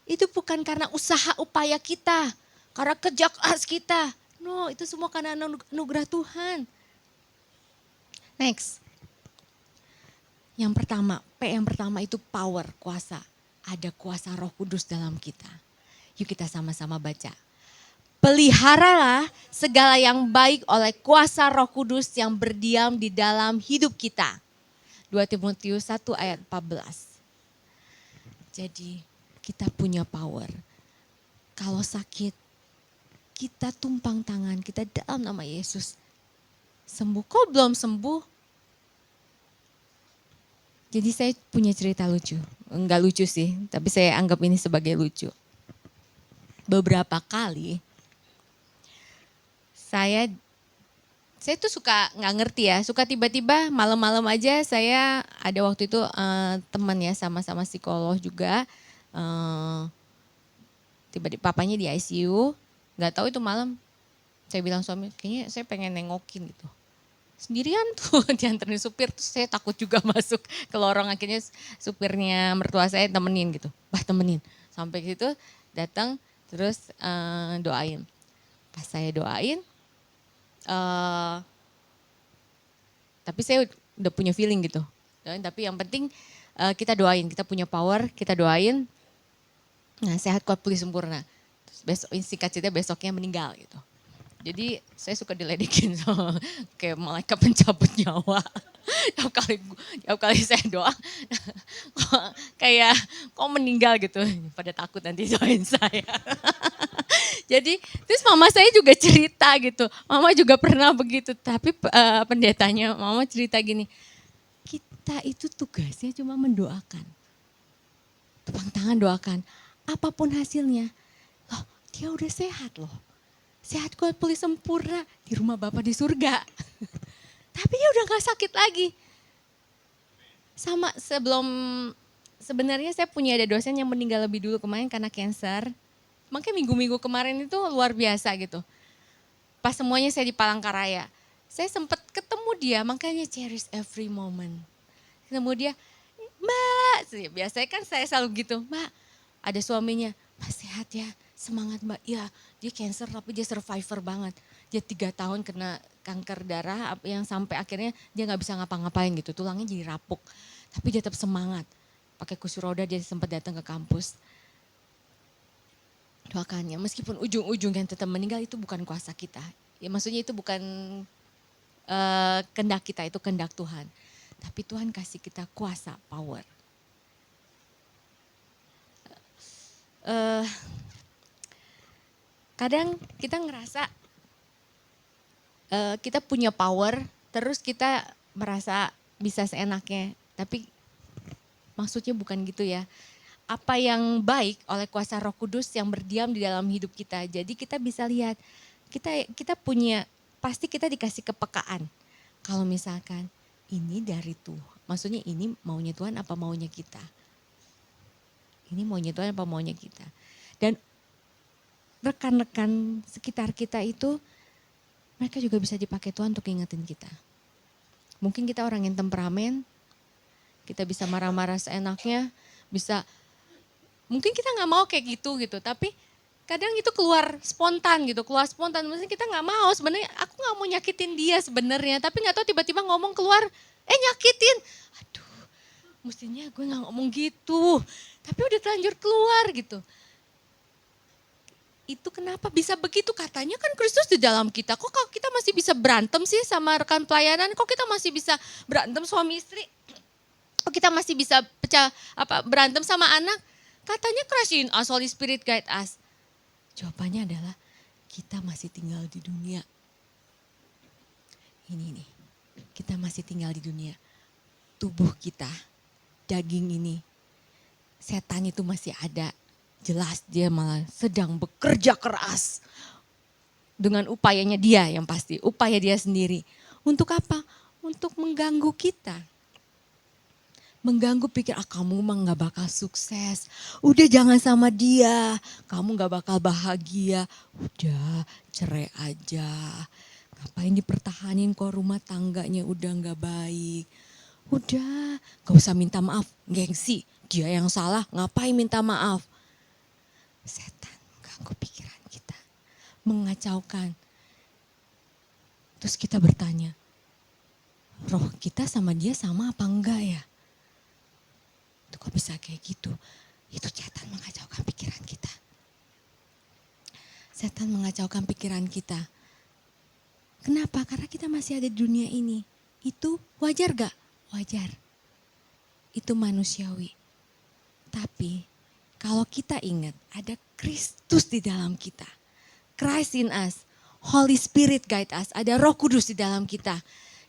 itu bukan karena usaha upaya kita, karena kerja keras kita. No, itu semua karena anugerah Tuhan. Next. Yang pertama, P yang pertama itu power, kuasa. Ada kuasa Roh Kudus dalam kita. Yuk kita sama-sama baca. Peliharalah segala yang baik oleh kuasa Roh Kudus yang berdiam di dalam hidup kita. 2 Timotius 1 ayat 14. Jadi kita punya power. Kalau sakit, kita tumpang tangan, kita dalam nama Yesus. Sembuh, kok belum sembuh? Jadi saya punya cerita lucu. Enggak lucu sih, tapi saya anggap ini sebagai lucu. Beberapa kali saya tuh suka nggak ngerti ya, suka tiba-tiba malam-malam aja saya ada waktu itu teman ya sama-sama psikolog juga, tiba-tiba papanya di ICU, nggak tahu itu malam Saya bilang suami, kayaknya saya pengen nengokin gitu. Sendirian tuh dianterin supir, terus saya takut juga masuk ke lorong. Akhirnya supirnya mertua saya temenin gitu. Temenin. Sampai situ datang terus doain. Pas saya doain, tapi saya udah punya feeling gitu. Tapi yang penting kita doain, kita punya power, kita doain. Nah, sehat kuat pulih sempurna. Terus besok, singkat cerita besoknya meninggal gitu. Jadi saya suka diledekin sama kayak malaikat pencabut nyawa. Tiap kali saya doa, kayak kok meninggal gitu. Pada takut nanti doain saya. Jadi terus mama saya juga cerita gitu. Mama juga pernah begitu. Tapi pendetanya mama cerita gini. Kita itu tugasnya cuma mendoakan. Tepang tangan doakan. Apapun hasilnya. Loh, dia udah sehat loh. Sehat kuat pulih sempurna di rumah Bapa di surga. Tapi dia udah gak sakit lagi. Sama sebenarnya saya punya ada dosen yang meninggal lebih dulu kemarin karena cancer. Makanya minggu-minggu kemarin itu luar biasa gitu. Pas semuanya saya di Palangkaraya. Saya sempat ketemu dia, makanya cherish every moment. Ketemu dia, Mbak, biasanya kan saya selalu gitu, Mbak, ada suaminya, Mbak sehat ya, semangat Mbak. Ya, dia cancer tapi dia survivor banget. Dia 3 tahun kena kanker darah yang sampai akhirnya dia gak bisa ngapa-ngapain gitu. Tulangnya jadi rapuk. Tapi dia tetap semangat. Pakai kursi roda dia sempat datang ke kampus. Doakannya, meskipun ujung-ujungnya tetap meninggal itu bukan kuasa kita. Ya maksudnya itu bukan kehendak kita, itu kehendak Tuhan. Tapi Tuhan kasih kita kuasa, power. Kadang kita ngerasa kita punya power, terus kita merasa bisa seenaknya. Tapi maksudnya bukan gitu ya. Apa yang baik oleh kuasa Roh Kudus yang berdiam di dalam hidup kita. Jadi kita bisa lihat, kita punya, pasti kita dikasih kepekaan. Kalau misalkan ini dari Tuhan, maksudnya ini maunya Tuhan apa maunya kita. Ini maunya Tuhan apa maunya kita. Dan rekan-rekan sekitar kita itu, mereka juga bisa dipakai Tuhan untuk ingetin kita. Mungkin kita orang yang temperamen, kita bisa marah-marah seenaknya, bisa, mungkin kita gak mau kayak gitu, tapi kadang itu keluar spontan. Maksudnya kita gak mau, sebenarnya aku gak mau nyakitin dia sebenarnya, tapi gak tahu tiba-tiba ngomong keluar, nyakitin. Aduh, mestinya gue gak ngomong gitu, tapi udah terlanjur keluar gitu. Itu kenapa bisa begitu? Katanya kan Kristus di dalam kita. Kok kita masih bisa berantem sih sama rekan pelayanan? Kok kita masih bisa berantem suami istri? Kok kita masih bisa berantem sama anak? Katanya Christ in us, Holy Spirit guide us. Jawabannya adalah kita masih tinggal di dunia. Ini nih, kita masih tinggal di dunia. Tubuh kita, daging ini, setan itu masih ada. Jelas dia malah sedang bekerja keras. Dengan upayanya dia yang pasti, upaya dia sendiri. Untuk apa? Untuk mengganggu kita. Mengganggu pikir, kamu mah gak bakal sukses. Udah jangan sama dia, kamu gak bakal bahagia. Udah cerai aja. Ngapain dipertahanin kok rumah tangganya udah gak baik. Udah gak usah minta maaf, gengsi. Dia yang salah, ngapain minta maaf. Setan mengganggu pikiran kita, mengacaukan. Terus kita bertanya, roh kita sama dia sama apa enggak ya? Itu kok bisa kayak gitu? Itu setan mengacaukan pikiran kita. Setan mengacaukan pikiran kita. Kenapa? Karena kita masih ada di dunia ini. Itu wajar gak? Wajar. Itu manusiawi. Tapi kalau kita ingat ada Kristus di dalam kita. Christ in us. Holy Spirit guide us. Ada Roh Kudus di dalam kita.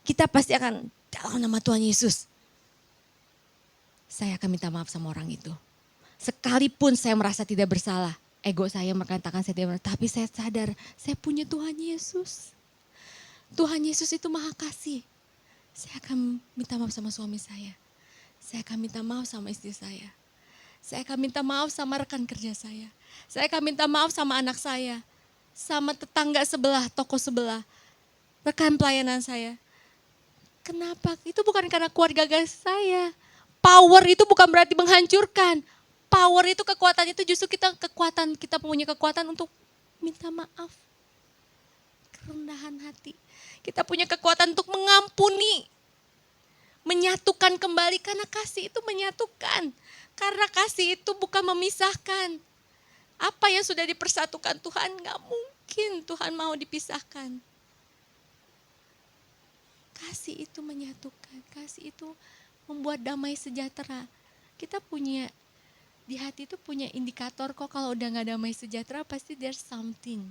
Kita pasti akan dalam nama Tuhan Yesus. Saya akan minta maaf sama orang itu. Sekalipun saya merasa tidak bersalah. Ego saya mengatakan saya tidak bersalah. Tapi saya sadar saya punya Tuhan Yesus. Tuhan Yesus itu maha kasih. Saya akan minta maaf sama suami saya. Saya akan minta maaf sama istri saya. Saya akan minta maaf sama rekan kerja saya. Saya akan minta maaf sama anak saya. sama tetangga sebelah, toko sebelah, rekan pelayanan saya. Kenapa? Itu bukan karena keluarga saya. Power itu bukan berarti menghancurkan. Power itu, kekuatan itu justru kita punya kekuatan untuk minta maaf. Kerendahan hati. Kita punya kekuatan untuk mengampuni. Menyatukan kembali, karena kasih itu menyatukan. Karena kasih itu bukan memisahkan. Apa yang sudah dipersatukan Tuhan, gak mungkin Tuhan mau dipisahkan. Kasih itu menyatukan, kasih itu membuat damai sejahtera. Kita punya, di hati itu punya indikator kok, kalau udah gak damai sejahtera pasti there's something.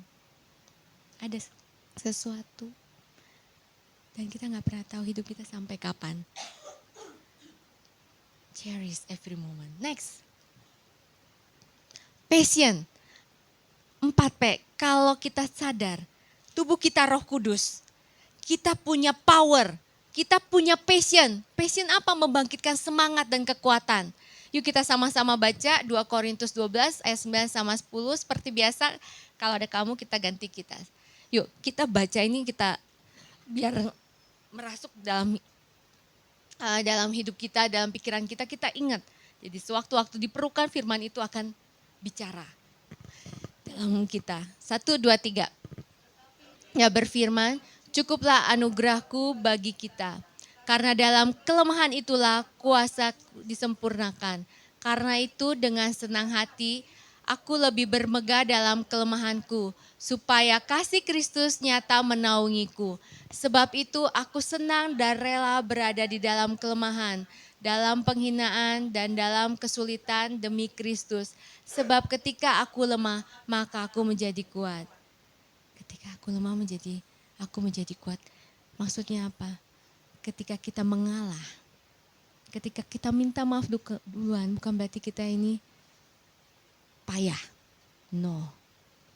Ada sesuatu. Dan kita gak pernah tahu hidup kita sampai kapan. Cherish every moment. Next. Passion. 4P. Kalau kita sadar, tubuh kita Roh Kudus. Kita punya power, kita punya passion. Passion apa? Membangkitkan semangat dan kekuatan. Yuk kita sama-sama baca 2 Korintus 12 ayat 9 sama 10. Seperti biasa kalau ada kamu kita ganti kita. Yuk kita baca ini, kita biar merasuk dalam hidup kita, dalam pikiran kita, kita ingat. Jadi sewaktu-waktu diperlukan firman itu akan bicara dalam kita. 1, 2, 3. Ya berfirman, cukuplah anugerahku bagi kita. Karena dalam kelemahan itulah kuasa disempurnakan. Karena itu dengan senang hati aku lebih bermegah dalam kelemahanku. Supaya kasih Kristus nyata menaungiku. Sebab itu aku senang dan rela berada di dalam kelemahan. Dalam penghinaan dan dalam kesulitan demi Kristus. Sebab ketika aku lemah maka aku menjadi kuat. Ketika aku lemah aku menjadi kuat. Maksudnya apa? Ketika kita mengalah, ketika kita minta maaf duluan, bukan berarti kita ini payah. No,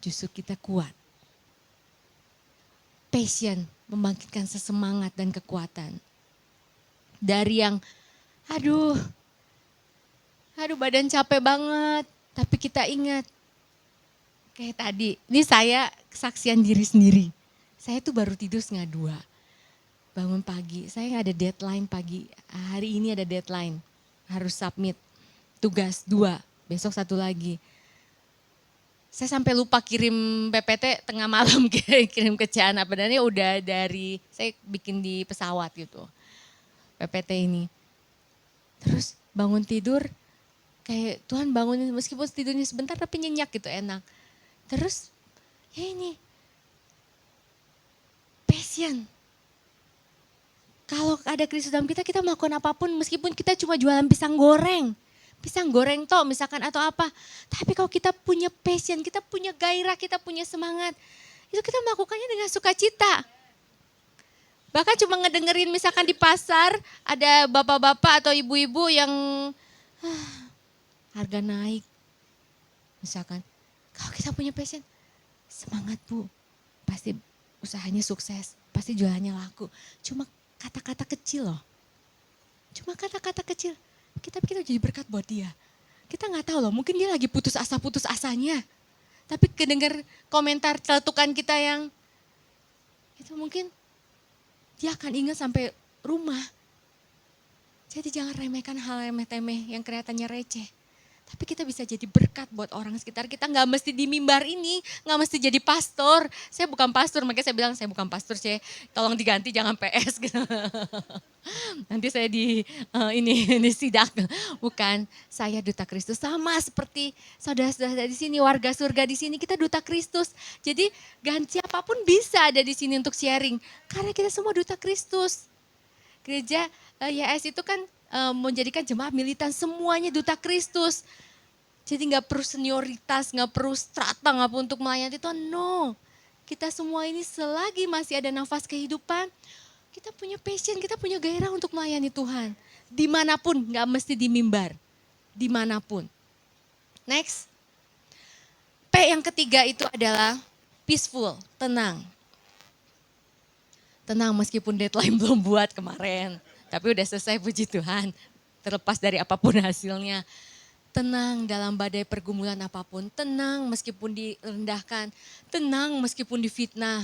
justru kita kuat. Passion, membangkitkan sesemangat dan kekuatan. Dari yang, aduh badan capek banget, tapi kita ingat. Kayak tadi, ini saya kesaksian diri sendiri. Saya tuh baru tidur 1:30, bangun pagi. Saya nggak ada deadline pagi, hari ini ada deadline. Harus submit tugas 2, besok 1 lagi. Saya sampai lupa kirim PPT tengah malam, kirim ke Ciana. Padahal udah saya bikin di pesawat gitu, PPT ini. Terus bangun tidur, kayak Tuhan bangunin meskipun tidurnya sebentar tapi nyenyak gitu, enak. Terus ya ini passion. Kalau ada Kristus dalam kita, kita melakukan apapun meskipun kita cuma jualan pisang goreng. Pisang goreng toh misalkan atau apa. Tapi kalau kita punya passion, kita punya gairah, kita punya semangat. Itu kita melakukannya dengan sukacita. Bahkan cuma ngedengerin misalkan di pasar ada bapak-bapak atau ibu-ibu yang harga naik. Misalkan, kalau kita punya passion, semangat Bu, pasti usahanya sukses, pasti jualannya laku. Cuma kata-kata kecil loh. Cuma kata-kata kecil. Kita jadi berkat buat dia. Kita gak tahu loh, mungkin dia lagi putus asanya. Tapi kedengar komentar celetukan kita yang itu mungkin dia akan ingat sampai rumah. Jadi jangan remehkan hal remeh-temeh yang kelihatannya receh. Tapi kita bisa jadi berkat buat orang sekitar kita. Gak mesti di mimbar ini, gak mesti jadi pastor. Saya bukan pastor, makanya saya bilang saya bukan pastor. Tolong diganti, jangan PS. Gitu. Nanti saya di sidak. Bukan, saya duta Kristus. Sama seperti saudara-saudara di sini, warga surga di sini, kita duta Kristus. Jadi siapapun bisa ada di sini untuk sharing. Karena kita semua duta Kristus. Gereja YS itu kan menjadikan jemaat militan semuanya duta Kristus. Jadi gak perlu senioritas, gak perlu strata, gak perlu untuk melayani Tuhan. No, kita semua ini selagi masih ada nafas kehidupan, kita punya passion, kita punya gairah untuk melayani Tuhan. Dimanapun, gak mesti di mimbar. Dimanapun. Next. P yang ketiga itu adalah peaceful, tenang. Tenang meskipun deadline belum buat kemarin. Tapi udah selesai, puji Tuhan. Terlepas dari apapun hasilnya. tenang dalam badai pergumulan apapun, tenang meskipun direndahkan, tenang meskipun difitnah,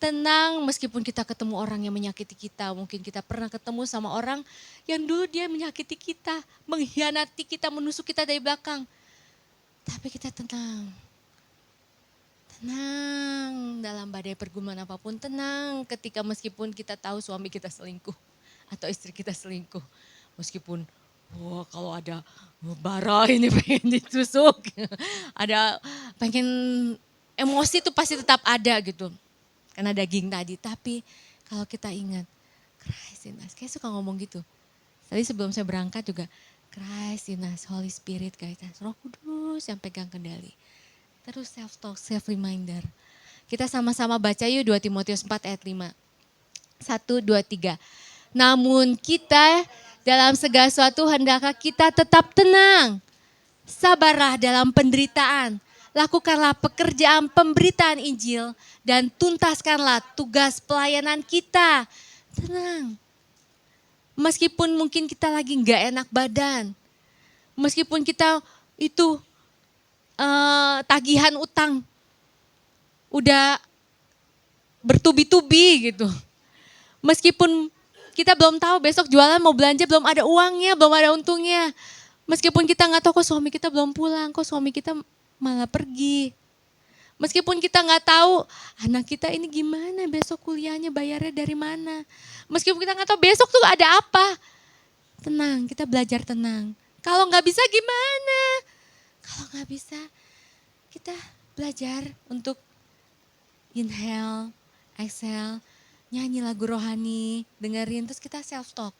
tenang meskipun kita ketemu orang yang menyakiti kita. Mungkin kita pernah ketemu sama orang yang dulu dia menyakiti kita, mengkhianati kita, menusuk kita dari belakang. Tapi kita tenang. Tenang dalam badai pergumulan apapun, tenang ketika meskipun kita tahu suami kita selingkuh atau istri kita selingkuh. Meskipun wah kalau ada bara ini pengen ditusuk, ada pengen emosi itu pasti tetap ada gitu. Karena daging tadi, tapi kalau kita ingat, Christ in us, kayak suka ngomong gitu. Tadi sebelum saya berangkat juga, Christ in us, Holy Spirit, guys, Roh Kudus yang pegang kendali. Terus self-talk, self-reminder. Kita sama-sama baca yuk 2 Timotius 4 ayat 5. 1, 2, 3. Namun kita dalam segala sesuatu hendaklah kita tetap tenang. Sabarlah dalam penderitaan. Lakukanlah pekerjaan pemberitaan Injil dan tuntaskanlah tugas pelayanan kita. Tenang. Meskipun mungkin kita lagi gak enak badan. Meskipun kita itu tagihan utang udah bertubi-tubi gitu. Meskipun kita belum tahu besok jualan mau belanja belum ada uangnya, belum ada untungnya. Meskipun kita nggak tahu kok suami kita belum pulang, kok suami kita malah pergi. Meskipun kita nggak tahu anak kita ini gimana besok kuliahnya bayarnya dari mana. Meskipun kita nggak tahu besok tuh ada apa. Tenang, kita belajar tenang. Kalau nggak bisa gimana? Kalau nggak bisa, kita belajar untuk inhale, exhale, nyanyi lagu rohani, dengerin, terus kita self-talk.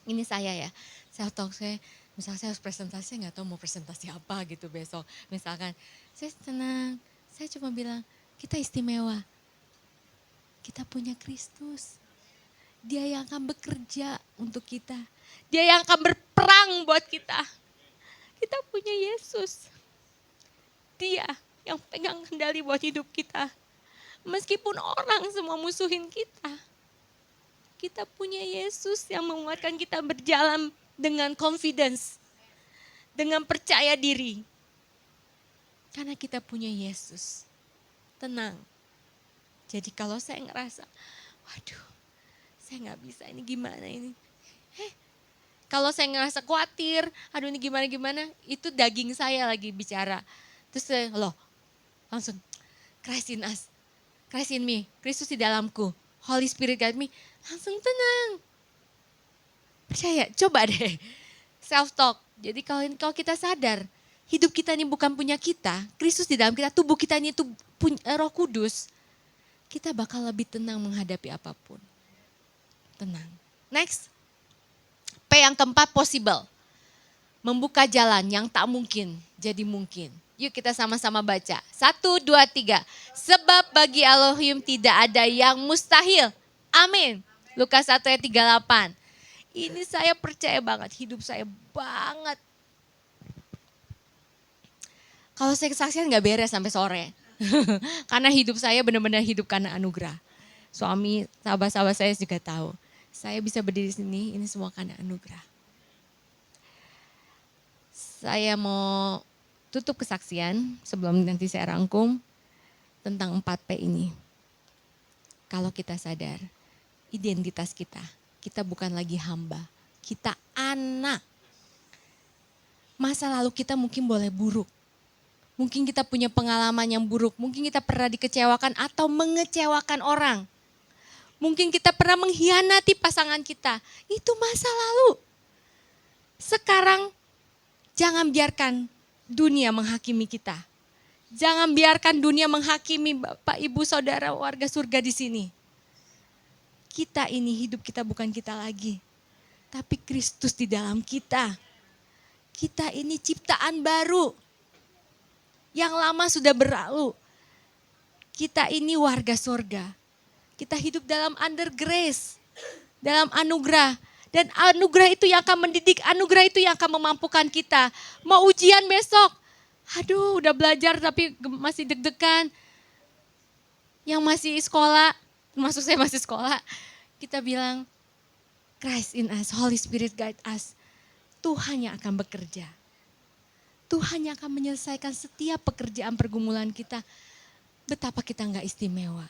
Ini saya ya, self-talk saya, misalnya saya harus presentasi, saya nggak tahu mau presentasi apa gitu besok. Misalkan, saya tenang, saya cuma bilang, kita istimewa. Kita punya Kristus. Dia yang akan bekerja untuk kita. Dia yang akan berperang buat kita. Kita punya Yesus. Dia yang pegang kendali buat hidup kita. Meskipun orang semua musuhin kita. Kita punya Yesus yang menguatkan kita berjalan dengan confidence. Dengan percaya diri. Karena kita punya Yesus. Tenang. Jadi kalau saya ngerasa, waduh saya gak bisa ini gimana ini. Kalau saya ngerasa khawatir, aduh ini gimana-gimana, itu daging saya lagi bicara. Terus saya, langsung, Christ in us, Christ in me, Kristus di dalamku, Holy Spirit guide me, langsung tenang. Percaya, coba deh, self-talk. Jadi kalau kita sadar, hidup kita ini bukan punya kita, Kristus di dalam kita, tubuh kita ini itu punya Roh Kudus, kita bakal lebih tenang menghadapi apapun. Tenang. Next. P yang keempat, possible. Membuka jalan yang tak mungkin jadi mungkin. Yuk kita sama-sama baca. 1, 2, 3. Sebab bagi Elohim tidak ada yang mustahil. Amin. Lukas 1 ayat 38. Ini saya percaya banget, hidup saya banget. Kalau saya kesaksian gak beres sampai sore. Karena hidup saya benar-benar hidup karena anugerah. Suami, sahabat-sahabat saya juga tahu. Saya bisa berdiri di sini, ini semua karena anugerah. Saya mau tutup kesaksian sebelum nanti saya rangkum tentang 4P ini. Kalau kita sadar, identitas kita bukan lagi hamba, kita anak. Masa lalu kita mungkin boleh buruk. Mungkin kita punya pengalaman yang buruk, mungkin kita pernah dikecewakan atau mengecewakan orang. Mungkin kita pernah mengkhianati pasangan kita. Itu masa lalu. Sekarang jangan biarkan dunia menghakimi kita. Jangan biarkan dunia menghakimi Bapak, Ibu, Saudara, warga surga di sini. Kita ini hidup kita bukan kita lagi. Tapi Kristus di dalam kita. Kita ini ciptaan baru. Yang lama sudah berlalu. Kita ini warga surga. Kita hidup dalam under grace, dalam anugerah. Dan anugerah itu yang akan mendidik, anugerah itu yang akan memampukan kita. Mau ujian besok, aduh udah belajar tapi masih deg-degan. Yang masih sekolah, termasuk saya masih sekolah, kita bilang, Christ in us, Holy Spirit guide us. Tuhan yang akan bekerja. Tuhan yang akan menyelesaikan setiap pekerjaan pergumulan kita. Betapa kita nggak istimewa.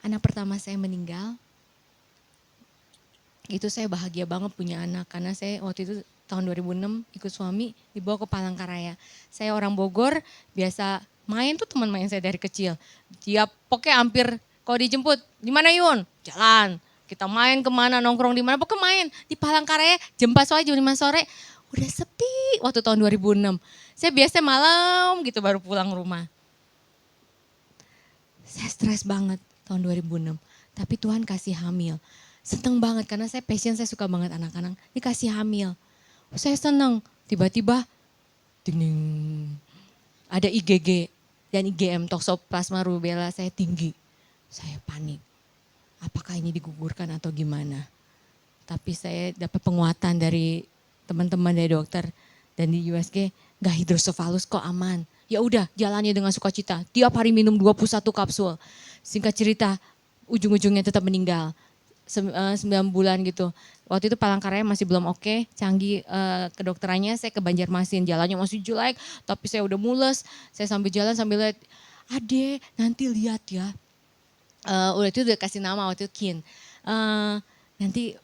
Anak pertama saya meninggal, itu saya bahagia banget punya anak. Karena saya waktu itu tahun 2006 ikut suami dibawa ke Palangkaraya. Saya orang Bogor, biasa main tuh teman main saya dari kecil. Dia pokoknya hampir kalau dijemput, di mana Yun? Jalan. Kita main kemana, nongkrong di mana, pokoknya main. Di Palangkaraya, jam 4 sore, jam 5 sore, udah sepi waktu tahun 2006. Saya biasa malam gitu baru pulang rumah. Saya stres banget tahun 2006. Tapi Tuhan kasih hamil. Seneng banget karena saya passion, saya suka banget anak-anak. Dikasih hamil. Saya seneng. Tiba-tiba ding ding, ada IgG dan IgM toxoplasma rubella saya tinggi. Saya panik. Apakah ini digugurkan atau gimana? Tapi saya dapat penguatan dari teman-teman dari dokter dan di USG, gak hidrosefalus kok aman. Ya udah, jalannya dengan sukacita. Tiap hari minum 21 kapsul. Singkat cerita, ujung-ujungnya tetap meninggal. 9 bulan gitu. Waktu itu Palangkaraya masih belum oke, canggih kedokterannya, saya ke Banjarmasin. Jalannya masih jelek, tapi saya udah mules. Saya sambil jalan sambil lihat, Ade nanti lihat ya. Udah itu udah kasih nama waktu itu Kin. Nanti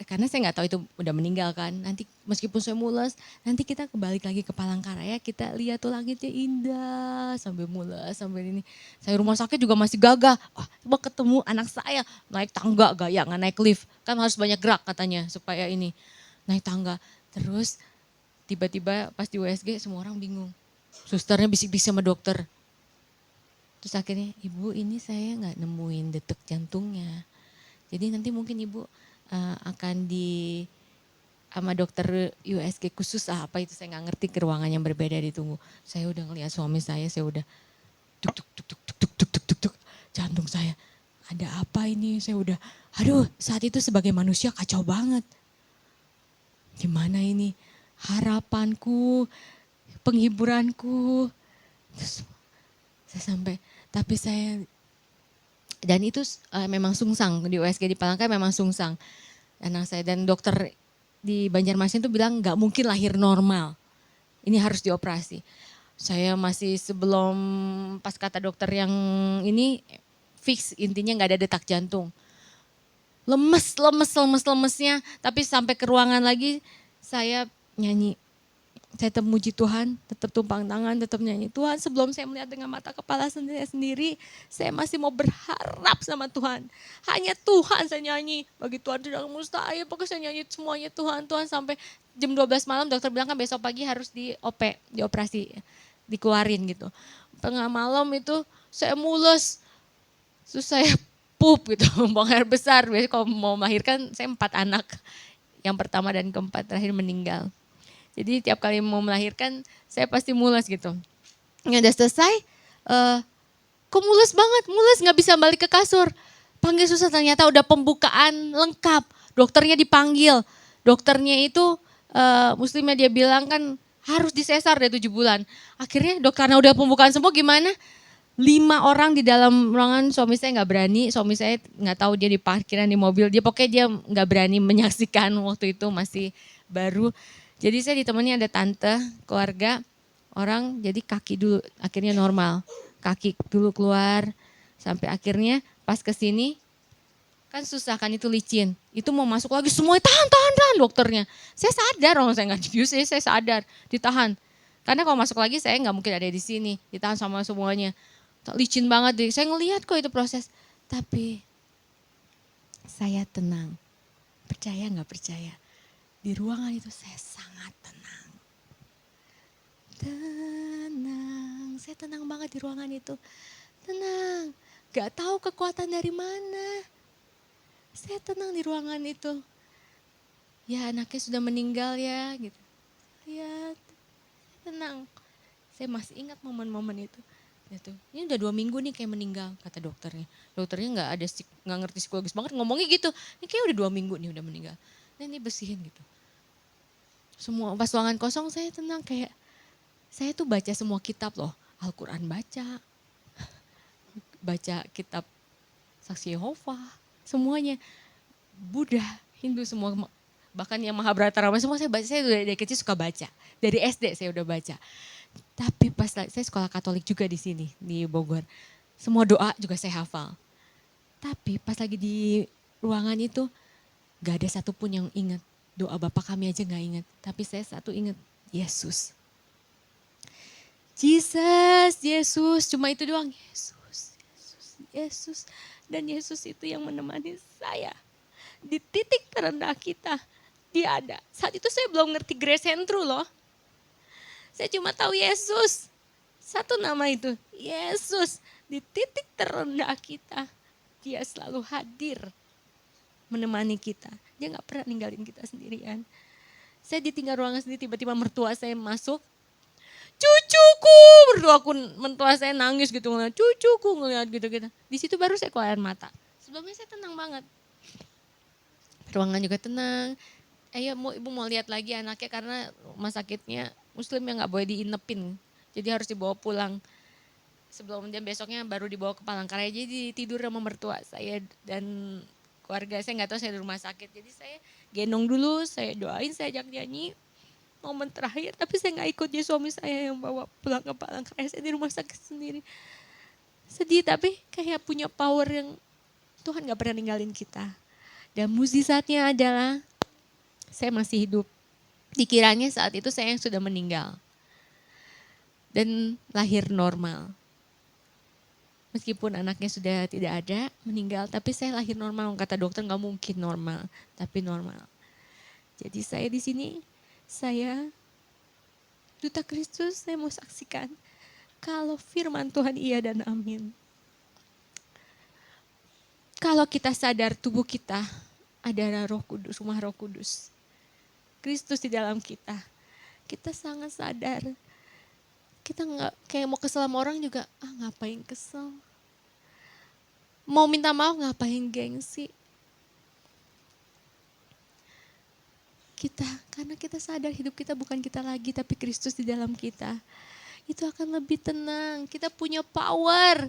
karena saya nggak tahu itu udah meninggal kan. Nanti meskipun saya mules, nanti kita kembali lagi ke Palangkaraya, kita lihat tuh langitnya indah sambil mules sambil ini. Saya rumah sakit juga masih gagah. Wah, coba ketemu anak saya naik tangga gaya nggak naik lift. Kan harus banyak gerak katanya supaya ini naik tangga. Terus tiba-tiba pas di USG semua orang bingung. Susternya bisik-bisik sama dokter. Terus akhirnya, ibu ini saya nggak nemuin detak jantungnya. Jadi nanti mungkin ibu akan sama dokter USG khusus apa itu saya nggak ngerti, ke ruangan yang berbeda ditunggu. Saya udah ngeliat suami saya udah tuk tuk tuk tuk tuk tuk tuk tuk tuk jantung saya. Ada apa ini? Saya udah, aduh saat itu sebagai manusia kacau banget. Gimana ini? Harapanku, penghiburanku. Terus saya sampai, tapi saya, dan itu memang sungsang di USG di Palangka memang sungsang anak saya, dan dokter di Banjarmasin itu bilang nggak mungkin lahir normal, ini harus dioperasi. Saya masih sebelum pas kata dokter yang ini fix intinya nggak ada detak jantung, lemesnya, tapi sampai ke ruangan lagi saya nyanyi. Saya tetap muji Tuhan, tetap tumpang tangan, tetap nyanyi. Tuhan, sebelum saya melihat dengan mata kepala sendiri, saya masih mau berharap sama Tuhan. Hanya Tuhan saya nyanyi. Bagi Tuhan tidak mustahil, pokoknya saya nyanyi semuanya Tuhan. Tuhan sampai jam 12 malam dokter bilang kan besok pagi harus dioperasi, dikeluarin gitu. Tengah malam itu saya mules, terus saya pup gitu, buang air besar. Biasanya kalau mau melahirkan saya 4 anak. Yang pertama dan keempat terakhir meninggal. Jadi tiap kali mau melahirkan saya pasti mules gitu. Ya udah selesai, kok mules banget, gak bisa balik ke kasur. Panggil suster, ternyata udah pembukaan lengkap. Dokternya dipanggil, dokternya itu muslimnya dia bilang kan harus disesar deh 7 bulan. Akhirnya karena udah pembukaan semua gimana? 5 orang di dalam ruangan, suami saya gak berani, suami saya gak tahu dia di parkiran di mobil. Pokoknya dia gak berani menyaksikan waktu itu masih baru. Jadi saya ditemani ada tante, keluarga, orang, jadi kaki dulu akhirnya normal. Kaki dulu keluar, sampai akhirnya pas kesini, kan susah kan itu licin. Itu mau masuk lagi semua tahan dokternya. Saya sadar, orang saya nggak dibius, saya sadar, ditahan. Karena kalau masuk lagi saya nggak mungkin ada di sini, ditahan sama semuanya. Licin banget, saya ngelihat kok itu proses. Tapi saya tenang, percaya nggak percaya. Di ruangan itu saya sangat tenang. Saya tenang banget di ruangan itu. Tenang, gak tahu kekuatan dari mana. Saya tenang di ruangan itu. Ya anaknya sudah meninggal ya gitu. Ya tenang. Saya masih ingat momen-momen itu. Gitu. Ini udah 2 minggu nih kayak meninggal kata dokternya. Dokternya nggak ngerti psikologis banget ngomongnya gitu. Ini kayak udah 2 minggu nih udah meninggal. Nah ini bersihin gitu. Semua pas ruangan kosong saya tenang, kayak saya tuh baca semua kitab loh. Al-Quran baca kitab Saksi Yehova, semuanya. Buddha, Hindu semua Bahkan yang Mahabharata Ramayana semua saya baca, saya dari kecil suka baca. Dari SD saya udah baca. Tapi pas saya sekolah Katolik juga di sini, di Bogor. Semua doa juga saya hafal. Tapi pas lagi di ruangan itu, gak ada satupun yang ingat. Doa Bapak kami aja gak ingat. Tapi saya satu ingat, Yesus. Jesus, Yesus, cuma itu doang. Yesus, Yesus, Yesus. Dan Yesus itu yang menemani saya. Di titik terendah kita, dia ada. Saat itu saya belum ngerti grace and true loh. Saya cuma tahu Yesus. Satu nama itu, Yesus. Di titik terendah kita, dia selalu hadir menemani kita. Dia gak pernah ninggalin kita sendirian. Saya ditinggal ruangan sendiri, tiba-tiba mertua saya masuk. Cucuku, mertua saya nangis gitu, cucuku ngeliat gitu-gitu. Di situ baru saya keluar air mata. Sebelumnya saya tenang banget. Ruangan juga tenang. Ayo ibu mau lihat lagi anaknya karena rumah sakitnya Muslim yang gak boleh diinepin. Jadi harus dibawa pulang. Sebelum dia besoknya baru dibawa ke Palangkaraya. Jadi tidur sama mertua saya dan keluarga. Saya gak tahu saya di rumah sakit. Jadi saya gendong dulu, saya doain, saya ajak nyanyi. Momen terakhir, tapi saya gak ikut. Jadi suami saya yang bawa pulang ke Palangkaraya. Saya di rumah sakit sendiri. Sedih tapi kayak punya power yang Tuhan gak pernah ninggalin kita. Dan mukjizatnya adalah saya masih hidup. Dikiranya saat itu saya yang sudah meninggal. Dan lahir normal. Meskipun anaknya sudah tidak ada, meninggal. Tapi saya lahir normal, kata dokter gak mungkin normal. Tapi normal. Jadi saya di sini, saya duta Kristus, saya mau saksikan. Kalau firman Tuhan iya dan amin. Kalau kita sadar tubuh kita adalah Roh Kudus, rumah Roh Kudus. Kristus di dalam kita. Kita sangat sadar. Kita nggak kayak mau kesel sama orang juga, ngapain kesel. Mau minta maaf ngapain gengsi. Karena kita sadar hidup kita bukan kita lagi tapi Kristus di dalam kita. Itu akan lebih tenang. Kita punya power.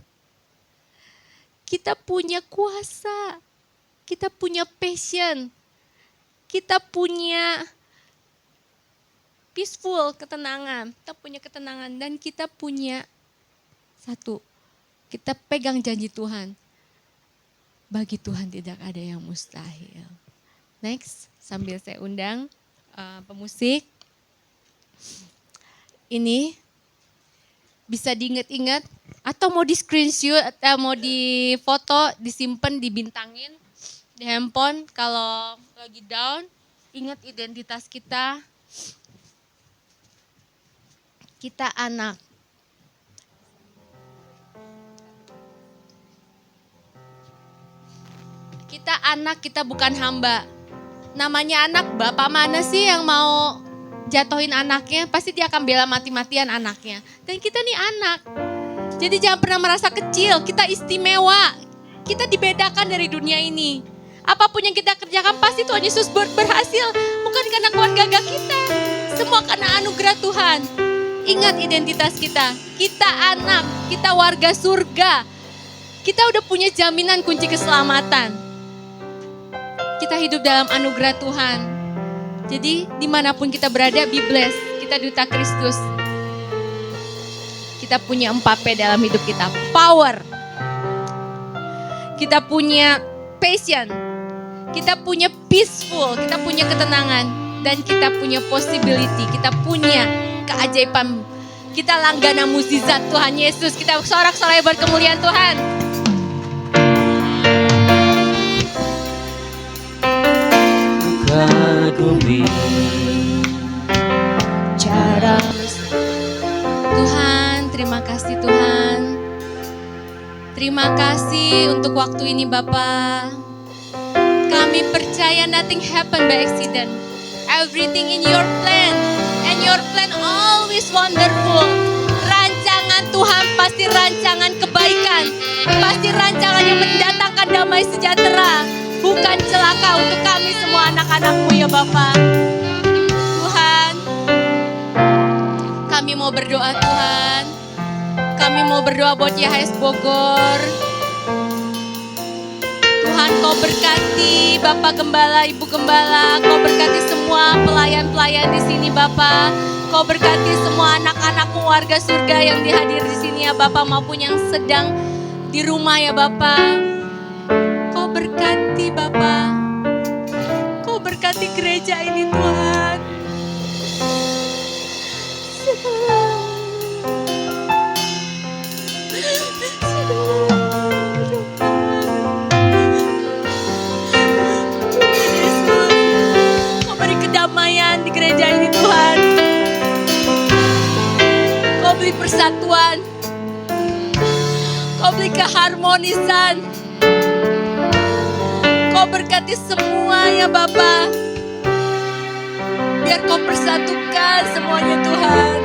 Kita punya kuasa. Kita punya passion. Kita punya peaceful, ketenangan. Kita punya ketenangan dan kita punya satu. Kita pegang janji Tuhan. Bagi Tuhan tidak ada yang mustahil. Next, sambil saya undang pemusik. Ini bisa diingat-ingat atau mau di screenshot atau mau di foto, disimpan, dibintangin di handphone. Kalau lagi down, ingat identitas kita. Kita anak. Kita anak, kita bukan hamba. Namanya anak, bapak mana sih yang mau jatuhin anaknya? Pasti dia akan bela mati-matian anaknya. Dan kita nih anak. Jadi jangan pernah merasa kecil, kita istimewa. Kita dibedakan dari dunia ini. Apapun yang kita kerjakan pasti Tuhan Yesus berhasil. Bukan karena keluarga kita. Semua karena anugerah Tuhan. Ingat identitas kita. Kita anak, kita warga surga. Kita udah punya jaminan kunci keselamatan. Kita hidup dalam anugerah Tuhan. Jadi dimanapun kita berada, be blessed. Kita duta Kristus. Kita punya 4P dalam hidup kita. Power. Kita punya passion. Kita punya peaceful. Kita punya ketenangan. Dan kita punya possibility. Kita punya keajaiban. Kita langganan mukjizat Tuhan Yesus. Kita sorak-sorai buat kemuliaan Tuhan. Kagumi Cara Tuhan, terima kasih Tuhan. Terima kasih untuk waktu ini Bapa. Kami percaya nothing happen by accident. Everything in your plan. And your plan always wonderful. Rancangan Tuhan pasti rancangan kebaikan. Pasti rancangan yang mendatangkan damai sejahtera. Bukan celaka untuk kami semua anak-anak-Mu ya Bapa. Tuhan, kami mau berdoa Tuhan. Kami mau berdoa buat YHS Bogor. Tuhan Kau berkati Bapak Gembala, Ibu Gembala, Kau berkati semua pelayan-pelayan di sini Bapak. Kau berkati semua anak-anak warga surga yang dihadir di sini ya Bapak, maupun yang sedang di rumah ya Bapak. Kau berkati Bapak. Kau berkati gereja ini Tuhan. Kau beri kedamaian di gereja ini Tuhan. Kau beri persatuan. Kau beri keharmonisan. Kau berkati semua ya Bapa. Biar Kau persatukan semuanya Tuhan.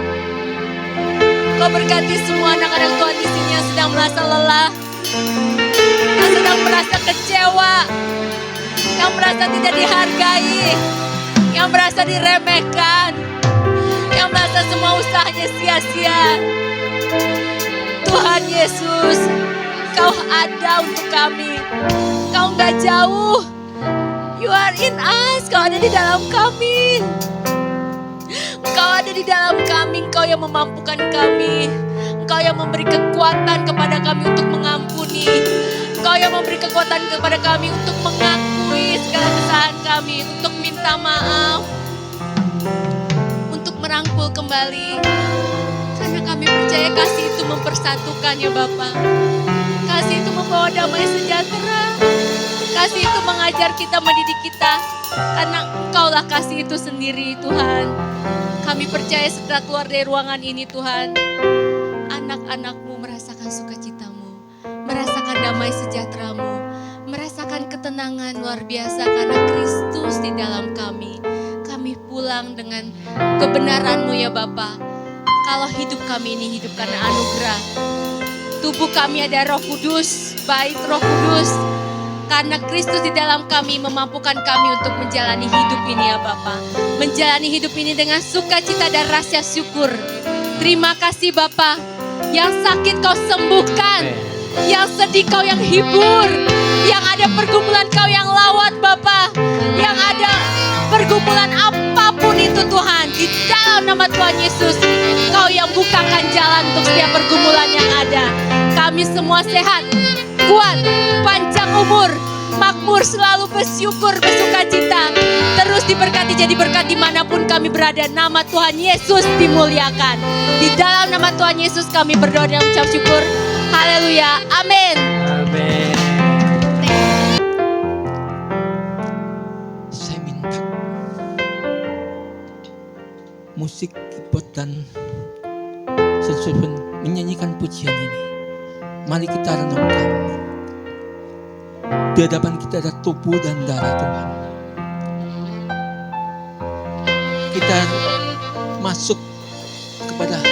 Kau berkati semua anak-anak Tuhan di sini yang sedang merasa lelah, yang sedang merasa kecewa, yang merasa tidak dihargai, yang merasa diremehkan, yang merasa semua usahanya sia-sia. Tuhan Yesus, Kau ada untuk kami. Kau gak jauh. You are in us. Kau ada di dalam kami. Kau ada di dalam kami. Engkau yang memampukan kami. Engkau yang memberi kekuatan kepada kami untuk mengampuni. Engkau yang memberi kekuatan kepada kami untuk mengakui segala kesalahan kami. Untuk minta maaf. Untuk merangkul kembali. Karena kami percaya kasih itu mempersatukan ya Bapa. Kasih itu membawa damai sejahtera. Kasih itu mengajar kita, mendidik kita. Karena Engkaulah kasih itu sendiri Tuhan. Kami percaya setelah keluar dari ruangan ini Tuhan, anak-anak-Mu merasakan sukacita-Mu, merasakan damai sejahtera-Mu, merasakan ketenangan luar biasa karena Kristus di dalam kami. Kami pulang dengan kebenaran-Mu ya Bapa. Kalau hidup kami ini hidup karena anugerah. Tubuh kami ada Roh Kudus, bait Roh Kudus. Karena Kristus di dalam kami memampukan kami untuk menjalani hidup ini ya Bapa. Menjalani hidup ini dengan sukacita dan rasa syukur. Terima kasih Bapa. Yang sakit Kau sembuhkan. Yang sedih Kau yang hibur. Yang ada pergumulan Kau yang lawat Bapa. Yang ada pergumulan apapun itu Tuhan. Di dalam nama Tuhan Yesus. Kau yang bukakan jalan untuk setiap pergumulan yang ada. Kami semua sehat, kuat, panjang umur, makmur, selalu bersyukur, bersukacita. Terus diberkati jadi berkat dimanapun kami berada. Nama Tuhan Yesus dimuliakan. Di dalam nama Tuhan Yesus kami berdoa dan mengucap syukur. Haleluya. Amin. Amin. Saya minta musik keyboard dan saxophone menyanyikan pujian ini. Mari kita renungkan. Di hadapan kita ada tubuh dan darah Tuhan. Kita masuk kepada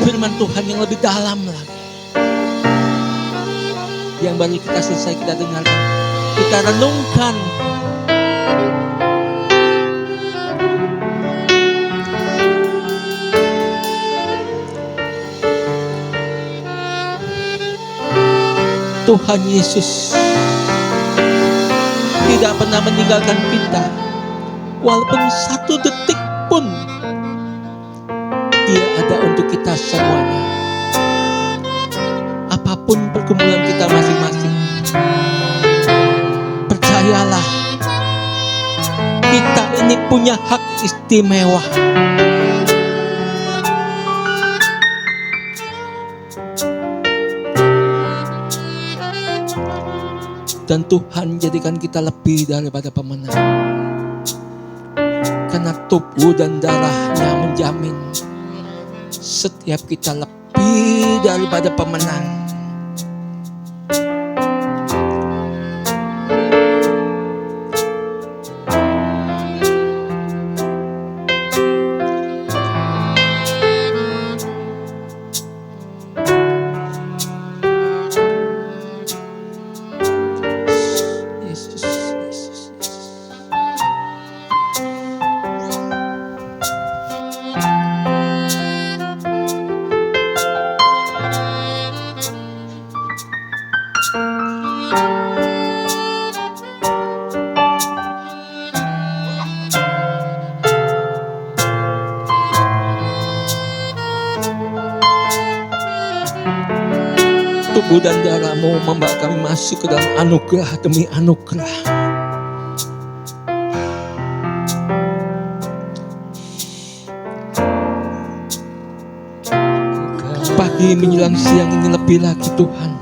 firman Tuhan yang lebih dalam lagi. Yang baru kita selesai kita dengarkan. Kita renungkan. Tuhan Yesus tidak pernah meninggalkan kita. Walaupun satu detik pun Dia ada untuk kita semuanya. Apapun pergumulan kita masing-masing, percayalah, kita ini punya hak istimewa. Dan Tuhan jadikan kita lebih daripada pemenang. Karena tubuh dan darahnya menjamin setiap kita lebih daripada pemenang. tubuh dan darah-Mu membawa kami masuk ke dalam anugerah demi anugerah. Pagi menjelang siang ini lebih lagi Tuhan,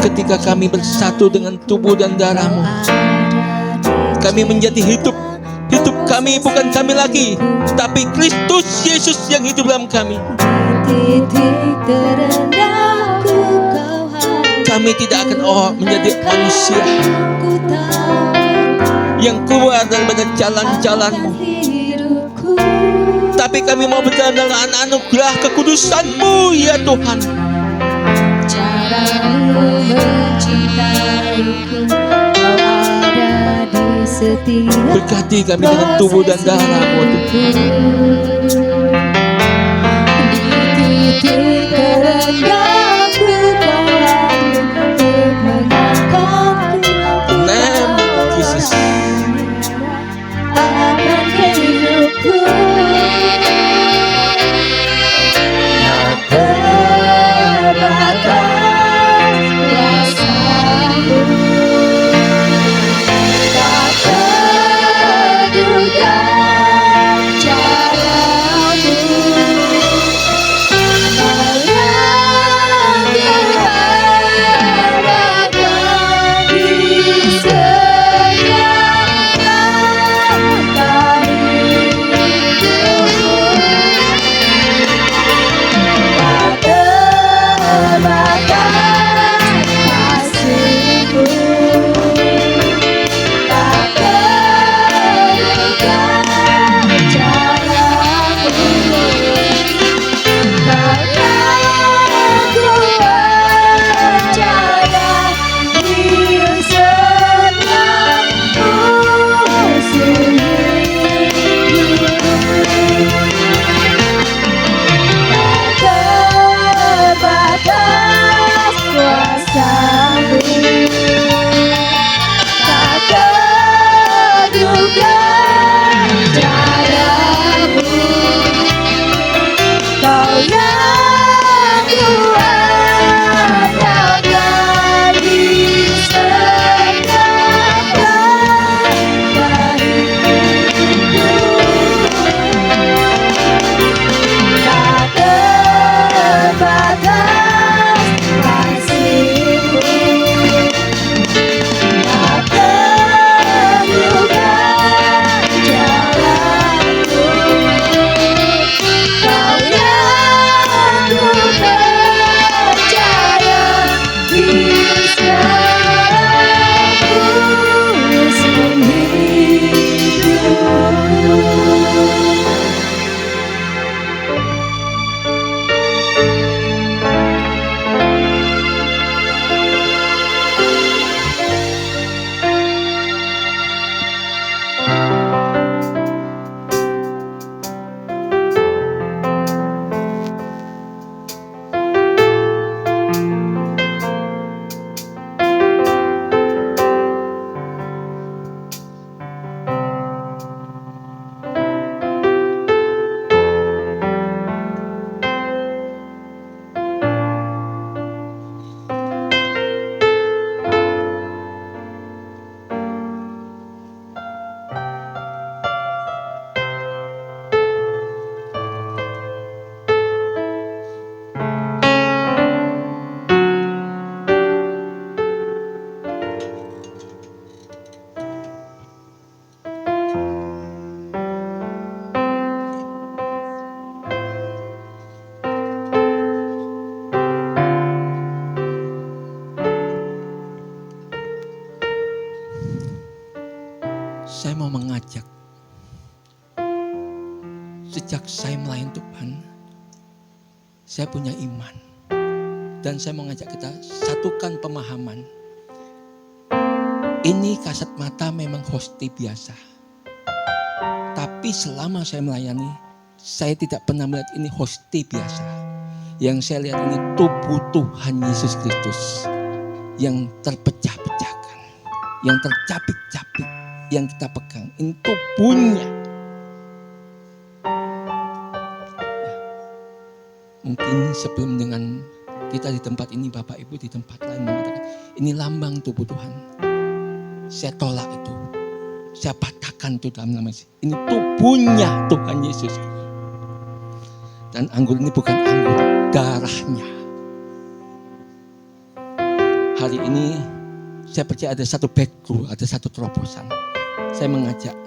ketika kami bersatu dengan tubuh dan darah-Mu, kami menjadi hidup. Hidup kami bukan kami lagi, tapi Kristus Yesus yang hidup dalam kami. Kami tidak akan menjadi manusia yang keluar daripada jalan-jalan-Mu, tapi kami mau berjalan dalam anugerah kekudusan-Mu ya Tuhan. Cara-Mu mencintaiku, Kau ada di setiap. Berkati kami dengan tubuh dan darah-Mu Tuhan. Di titik terendahku Kau ada untuk mengangkatku. Name Jesus. Akan hidupku. Saya mau mengajak, sejak saya melayani Tuhan, saya punya iman. Dan saya mau ngajak kita satukan pemahaman. Ini kasat mata memang hosti biasa. Tapi selama saya melayani, saya tidak pernah melihat ini hosti biasa. Yang saya lihat ini tubuh Tuhan Yesus Kristus yang terpecah-pecahkan, yang tercapik-capik, yang kita pegang. Ini tubuhnya. Mungkin sebelum dengan Kita di tempat ini, Bapak Ibu di tempat lain mengatakan, ini lambang tubuh Tuhan. Saya tolak itu. Saya patahkan itu dalam nama Yesus. Ini tubuhnya Tuhan Yesus. Dan anggur ini bukan anggur, darahnya. Hari ini saya percaya ada satu breakthrough, ada satu terobosan. Saya mengajak,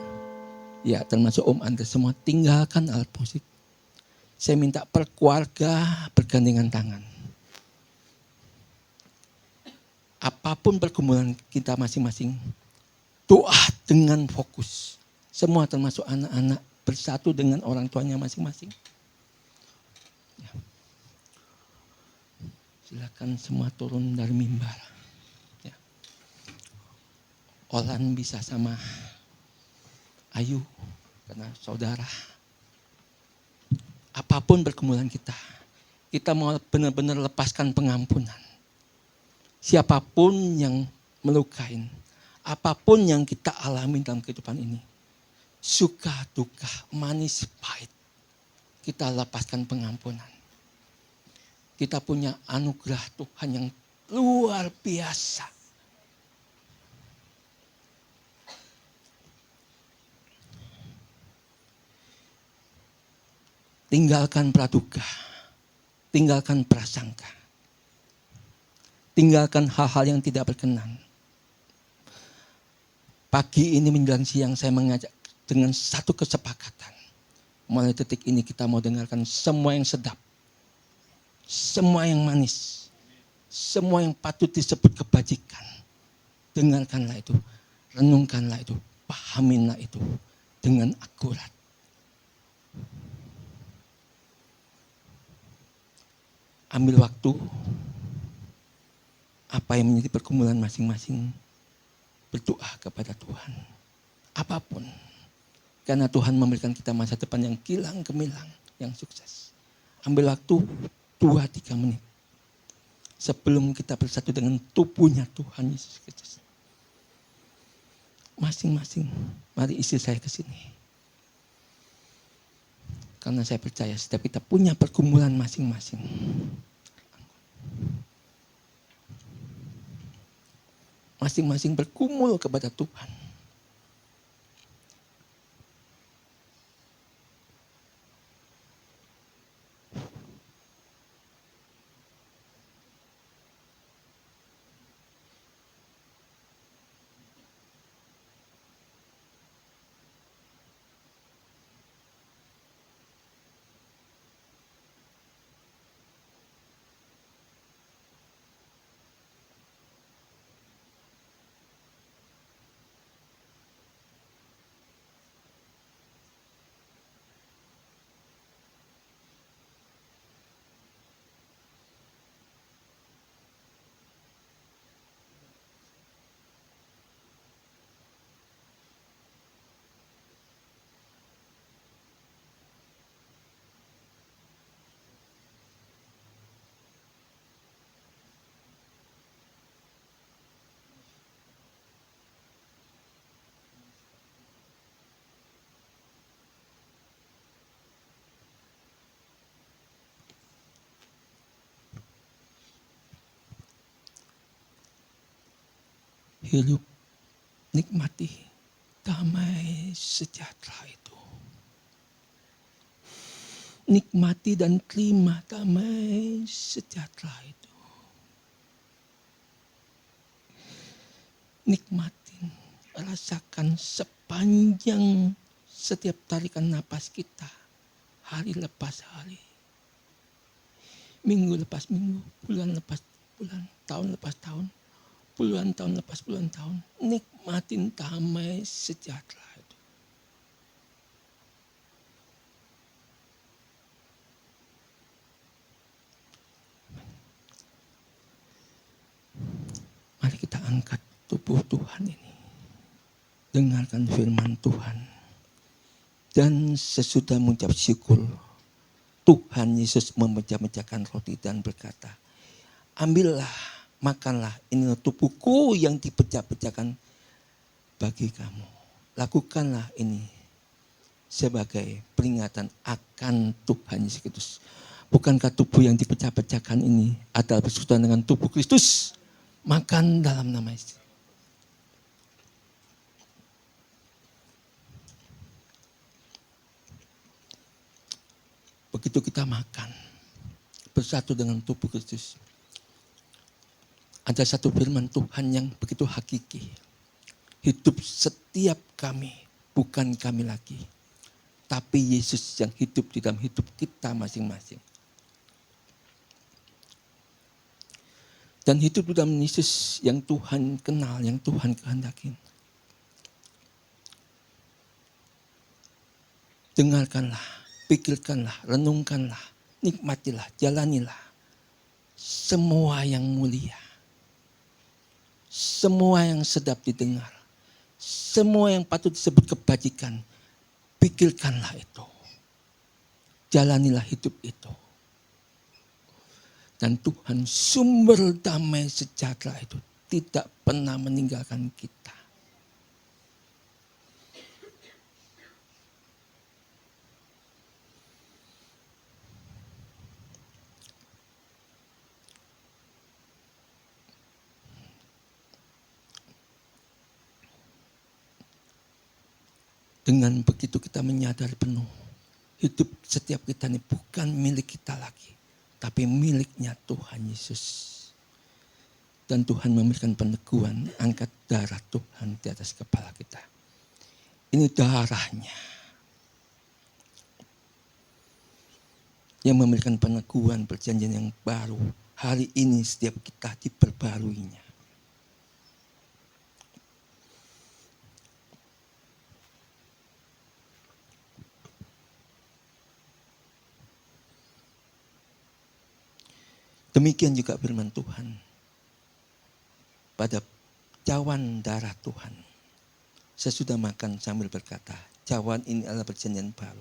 ya termasuk Om Anda semua, tinggalkan alat musik. Saya minta per keluarga bergandengan tangan. Apapun pergumulan kita masing-masing, doa dengan fokus. Semua termasuk anak-anak bersatu dengan orang tuanya masing-masing. Ya. Silakan semua turun dari mimbar. Ya. Olan bisa sama Ayu, karena saudara. Apapun pergumulan kita mau benar-benar lepaskan pengampunan. Siapapun yang melukain, apapun yang kita alami dalam kehidupan ini, suka, duka, manis, pahit, kita lepaskan pengampunan. Kita punya anugerah Tuhan yang luar biasa. Tinggalkan praduga, tinggalkan prasangka, tinggalkan hal-hal yang tidak berkenan. Pagi ini menjelang siang saya mengajak dengan satu kesepakatan. Mulai detik ini kita mau dengarkan semua yang sedap, semua yang manis, semua yang patut disebut kebajikan. Dengarkanlah itu, renungkanlah itu, pahaminlah itu dengan akurat. Ambil waktu, apa yang menjadi pergumulan masing-masing, berdoa kepada Tuhan. Apapun. Karena Tuhan memberikan kita masa depan yang kilang gemilang, yang sukses. Ambil waktu 2-3 menit. Sebelum kita bersatu dengan tubuhnya Tuhan Yesus Kristus. Masing-masing, mari istri saya ke sini. Karena saya percaya setiap kita punya pergumulan masing-masing. Masing-masing bergumul kepada Tuhan. Hidup, nikmati damai sejahtera itu. Nikmati dan terima damai sejahtera itu. Nikmatin, rasakan sepanjang setiap tarikan napas kita. Hari lepas hari. Minggu lepas minggu, bulan lepas bulan, tahun lepas tahun. Puluhan tahun lepas puluhan tahun, nikmatin damai sejahtera itu. Mari kita angkat tubuh Tuhan ini. Dengarkan firman Tuhan. Dan sesudah mengucap syukur, Tuhan Yesus memecah-mecahkan roti dan berkata, ambillah, makanlah, inilah tubuhku yang dipecah-pecahkan bagi kamu. Lakukanlah ini sebagai peringatan akan Tuhan Yesus Kristus. Bukankah tubuh yang dipecah-pecahkan ini adalah persekutuan dengan tubuh Kristus? Makan dalam nama Yesus. Begitu kita makan, bersatu dengan tubuh Kristus. Ada satu firman Tuhan yang begitu hakiki. Hidup setiap kami, bukan kami lagi. Tapi Yesus yang hidup di dalam hidup kita masing-masing. Dan hidup di dalam Yesus yang Tuhan kenal, yang Tuhan kehendaki. Dengarkanlah, pikirkanlah, renungkanlah, nikmatilah, jalanilah. Semua yang mulia. Semua yang sedap didengar. Semua yang patut disebut kebajikan. Pikirkanlah itu. Jalanilah hidup itu. Dan Tuhan sumber damai sejahtera itu tidak pernah meninggalkan kita. Dengan begitu kita menyadari penuh. Hidup setiap kita ini bukan milik kita lagi. Tapi miliknya Tuhan Yesus. Dan Tuhan memberikan peneguhan, angkat darah Tuhan di atas kepala kita. Ini darahnya. Yang memberikan peneguhan perjanjian yang baru. Hari ini setiap kita diperbaruinya. Demikian juga firman Tuhan. Pada cawan darah Tuhan. Sesudah makan sambil berkata, cawan ini adalah perjanjian baru.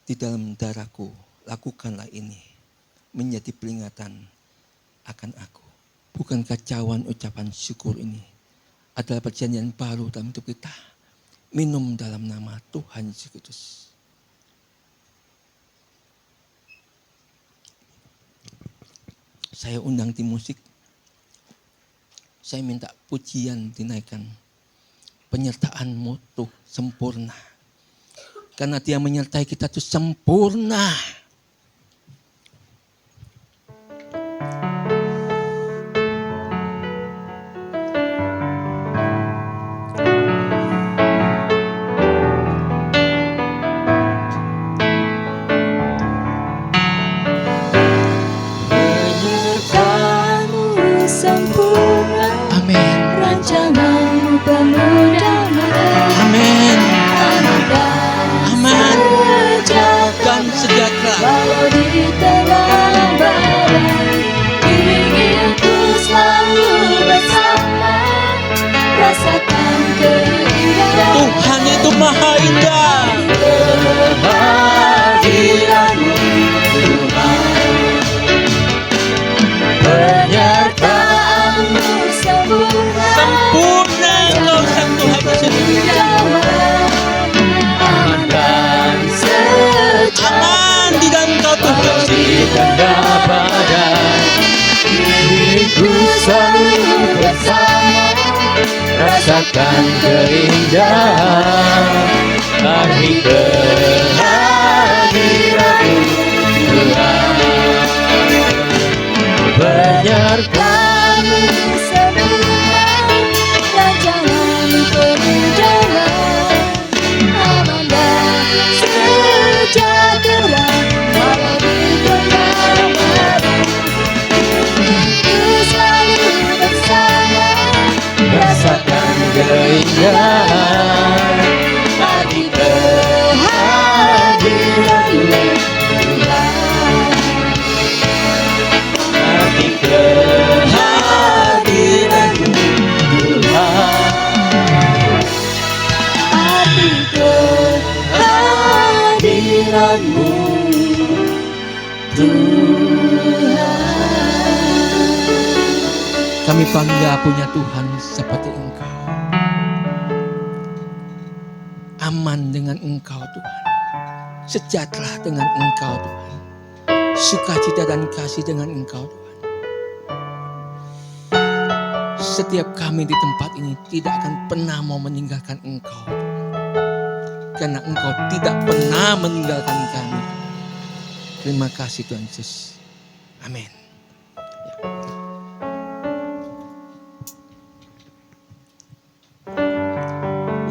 Di dalam darahku, lakukanlah ini. Menjadi peringatan akan aku. Bukankah cawan ucapan syukur ini adalah perjanjian baru dalam hidup kita. Minum dalam nama Tuhan Yesus Kristus. Saya undang tim musik. Saya minta pujian dinaikkan. Penyertaan mutu sempurna. Karena Dia menyertai kita itu sempurna. Walau di tengah badai, ingin ku selalu bersama, rasakan keindahan Tuhan itu maha indah. kehadiran-Mu Tuhan. Penyertaan-Mu sempurna, Sempurna Engkau Sang Tuhan Yesus. aman dan sejahtera. Aman di dalam Kau Tuhan. Tanda badai, diriku selalu bersama, rasakan keindahan arti kehadiran-Mu Tuhan. Penyertaan-Mu sempurna, rancangan peninjauan, aman dan sejahtera. Walau di tengah badai, ku selalu bersama, rasakan keindahan arti kehadiran-Mu Tuhan. arti kehadiran-Mu Tuhan. Arti kehadiran-Mu Tuhan. Kami bangga punya Tuhan seperti Engkau. Aman dengan Engkau Tuhan. Sejahtera dengan Engkau Tuhan. sukacita dan kasih dengan Engkau Tuhan. Setiap kami di tempat ini tidak akan pernah mau meninggalkan Engkau Tuhan. Karena Engkau tidak pernah meninggalkan kami. Terima kasih Tuhan Yesus. Amin.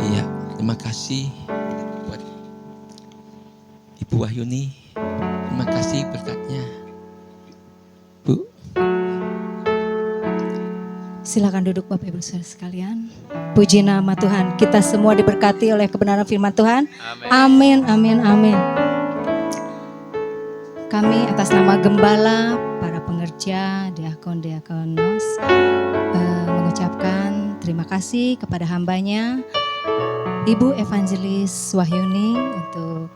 Iya, terima kasih buat Ibu Wahyuni. Terima kasih berkatnya. Bu. Silakan duduk Bapak Ibu Saudara sekalian. Puji nama Tuhan. Kita semua diberkati oleh kebenaran firman Tuhan. Amin, amin, amin. Kami atas nama gembala, para pengerja, diakon-diakonos mengucapkan terima kasih kepada hambanya Ibu Evangelis Wahyuni untuk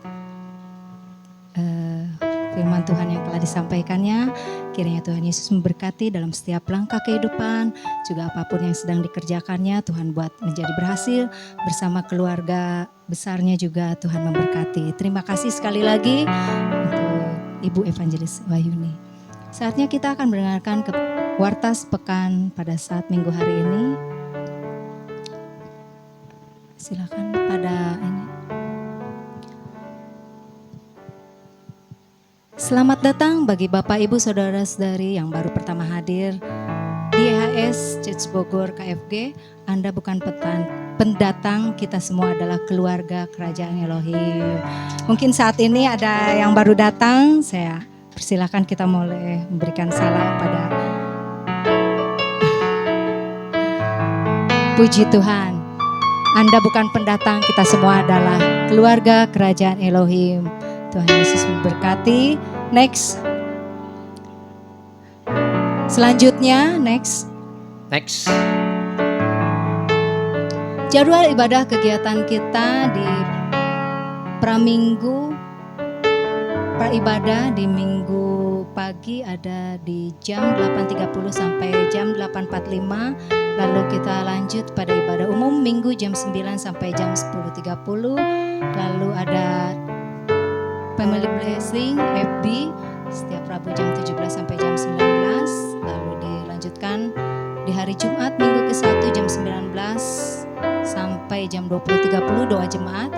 firman Tuhan yang telah disampaikannya. Kiranya Tuhan Yesus memberkati dalam setiap langkah kehidupan, juga apapun yang sedang dikerjakannya Tuhan buat menjadi berhasil. Bersama keluarga besarnya juga Tuhan memberkati. Terima kasih sekali lagi untuk Ibu Evangelis Wahyuni. Saatnya kita akan mendengarkan ke Wartas Pekan pada saat Minggu hari ini. Silakan pada ini. Selamat datang bagi Bapak Ibu Saudara-saudari yang baru pertama hadir di EHS Church Bogor KFG. Anda bukan pendatang, kita semua adalah keluarga Kerajaan Elohim. Mungkin saat ini ada yang baru datang, saya persilakan kita mulai memberikan salam pada puji Tuhan. Anda bukan pendatang, kita semua adalah keluarga Kerajaan Elohim. Tuhan Yesus memberkati. Next. Selanjutnya, next. Jadwal ibadah kegiatan kita di praminggu ibadah di minggu pagi ada di jam 8.30 sampai jam 8.45. Lalu kita lanjut pada ibadah umum minggu jam 9 sampai jam 10.30. Lalu ada Family Blessing FB setiap Rabu jam 17 sampai jam 19. Lalu dilanjutkan di hari Jumat minggu ke-1 jam 19 sampai jam 20.30 doa jemaat.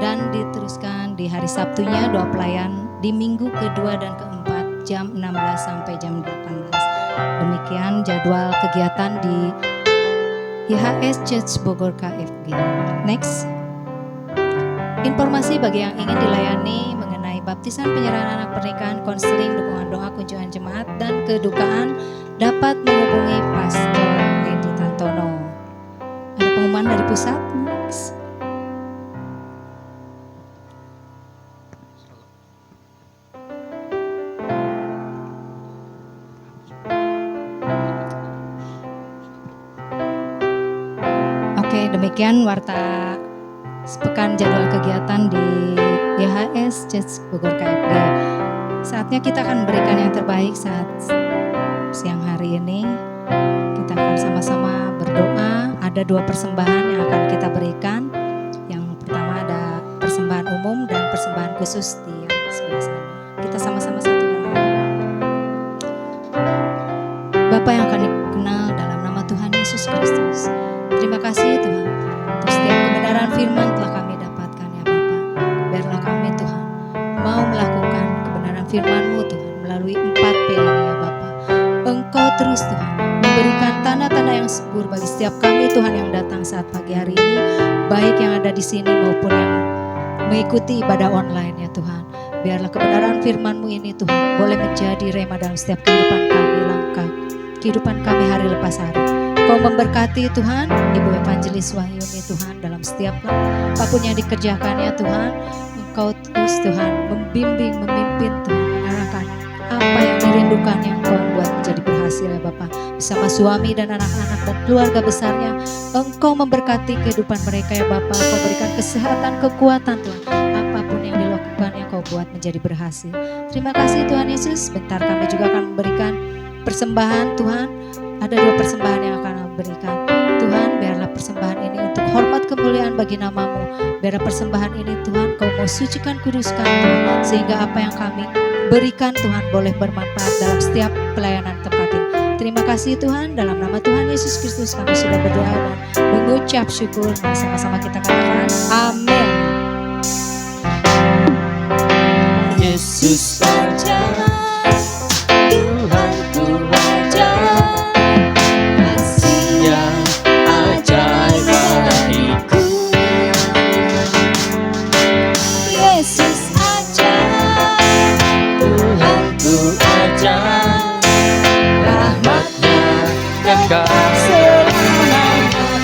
Dan diteruskan di hari Sabtunya doa pelayan di minggu kedua dan keempat jam 16 sampai jam 18. Demikian jadwal kegiatan di IHS Church Bogor KFG. Next. Informasi bagi yang ingin dilayani mengenai baptisan, penyerahan anak, pernikahan, konseling, dukungan doa, kunjungan jemaat, dan kedukaan dapat menghubungi Pastor Edi Tantono. Ada pengumuman dari pusat? Next. Oke, demikian warta sepekan jadwal kegiatan di YHS Church Bogor KFG. Saatnya kita akan memberikan yang terbaik saat siang hari ini. Kita akan sama-sama berdoa. Ada 2 persembahan yang akan kita berikan. Yang pertama ada persembahan umum dan persembahan khusus di sebelah sana. Kita sama-sama satu dalam Bapa yang akan dikenal dalam nama Tuhan Yesus Kristus. Terima kasih Tuhan untuk setiap kebenaran firman telah kami dapatkan ya Bapa. Biarlah kami Tuhan mau melakukan kebenaran firman-Mu Tuhan melalui 4P ini ya Bapa. Engkau terus Tuhan memberikan tanda-tanda yang subur bagi setiap kami Tuhan yang datang saat pagi hari ini, baik yang ada di sini maupun yang mengikuti ibadah online ya Tuhan. Biarlah kebenaran firman-Mu ini Tuhan boleh menjadi rema dalam setiap kehidupan kami, langkah kehidupan kami hari lepas hari. Kau memberkati Tuhan Ibu Evangelis Wahyuni Tuhan dalam setiap apapun yang dikerjakannya Tuhan. Engkau terus Tuhan membimbing, memimpin Tuhan, mengarahkan apa yang dirindukan yang Kau buat menjadi berhasil ya Bapak. Bersama suami dan anak-anak dan keluarga besarnya, Engkau memberkati kehidupan mereka ya Bapak. Kau berikan kesehatan, kekuatan Tuhan. Apapun yang dilakukan yang Kau buat menjadi berhasil. Terima kasih Tuhan Yesus. Bentar kami juga akan memberikan persembahan Tuhan. Ada 2 persembahan yang akan berikan. Tuhan, biarlah persembahan ini untuk hormat kemuliaan bagi nama-Mu. Biarlah persembahan ini Tuhan Kau mau sucikan, kuduskan Tuhan. Sehingga apa yang kami berikan Tuhan boleh bermanfaat dalam setiap pelayanan tempat ini. Terima kasih Tuhan, dalam nama Tuhan Yesus Kristus kami sudah berdoa dan mengucap syukur. Mari sama-sama kita katakan amin. Yesus saja, Tuhanku aja, kasih-Nya ajaib bagiku. Yesus aja, Tuhanku aja, rahmat-Nya kekal selamanya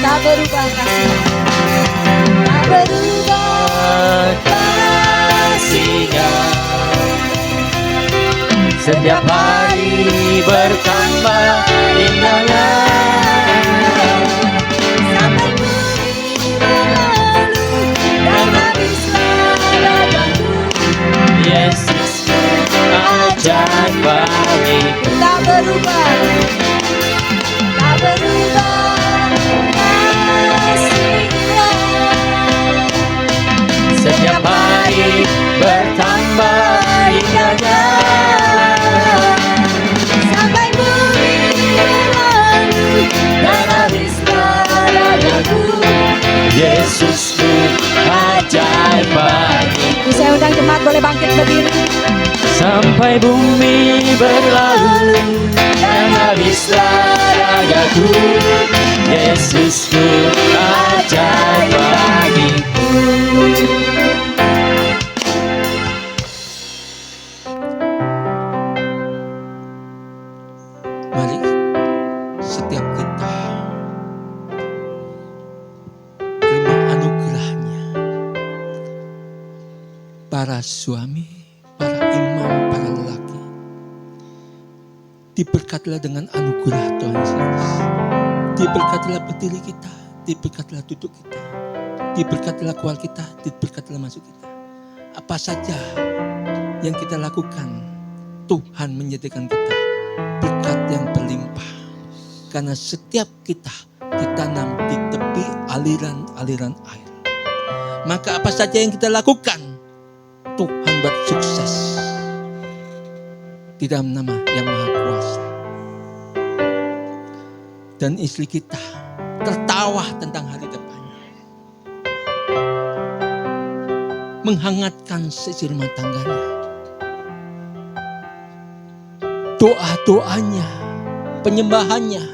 tak berubah kasih-Nya, tak berubah kasih-Nya. Setiap hari bertambah indahnya, sampai bumi berlalu dan habislah ragaku. Yesusku ajaib bagiku. Tak berubah kasih-Nya. Setiap hari bertambah indahnya, Sampai bumi berlalu dan habislah ragaku. Yesusku ajaib bagiku. Saya undang jemaat boleh bangkit berdiri. Sampai bumi berlalu dan habislah ragaku, Yesusku ajaib bagiku. Mari setiap kita terima anugerahnya. Para suami, para imam, para lelaki, diberkatilah dengan anugerah Tuhan Yesus. Diberkatilah berdiri kita, diberkatilah duduk kita, diberkatilah keluar kita, diberkatilah masuk kita. Apa saja yang kita lakukan, Tuhan menyediakan kita berkat yang berlimpah. Karena setiap kita ditanam di tepi aliran-aliran air. Maka apa saja yang kita lakukan, Tuhan buat sukses. Di dalam nama yang Maha Kuasa. Dan istri kita tertawa tentang hari depannya. Menghangatkan seisi rumah tangganya. Doa-doanya, penyembahannya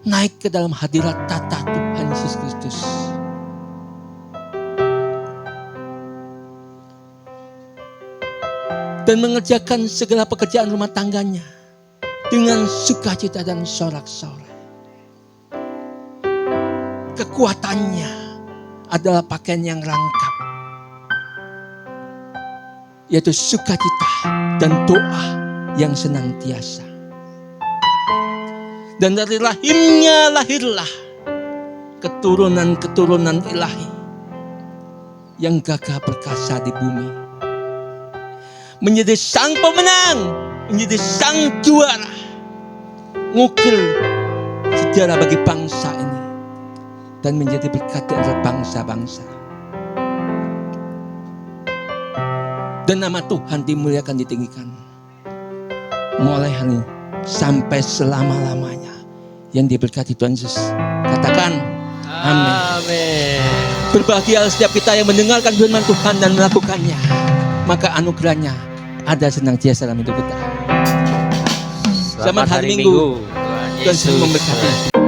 naik ke dalam hadirat tata Tuhan Yesus Kristus. Dan mengerjakan segala pekerjaan rumah tangganya dengan sukacita dan sorak-sorai. Kekuatannya adalah pakaian yang rangkap, yaitu sukacita dan doa yang senantiasa. Dan dari rahimnya lahirlah keturunan-keturunan ilahi yang gagah perkasa di bumi. Menjadi sang pemenang, menjadi sang juara. Ngukir sejarah bagi bangsa ini. Dan menjadi berkat dari bangsa-bangsa. Dan nama Tuhan dimuliakan, ditinggikan. Mulai hari ini sampai selama-lamanya. Yang diberkati Tuhan Yesus. Katakan amin. Amin. Berbahagia setiap kita yang mendengarkan firman Tuhan dan melakukannya. Maka anugerahnya ada senantiasa dalam hidup kita. Selamat hari Minggu. Tuhan Yesus memberkati.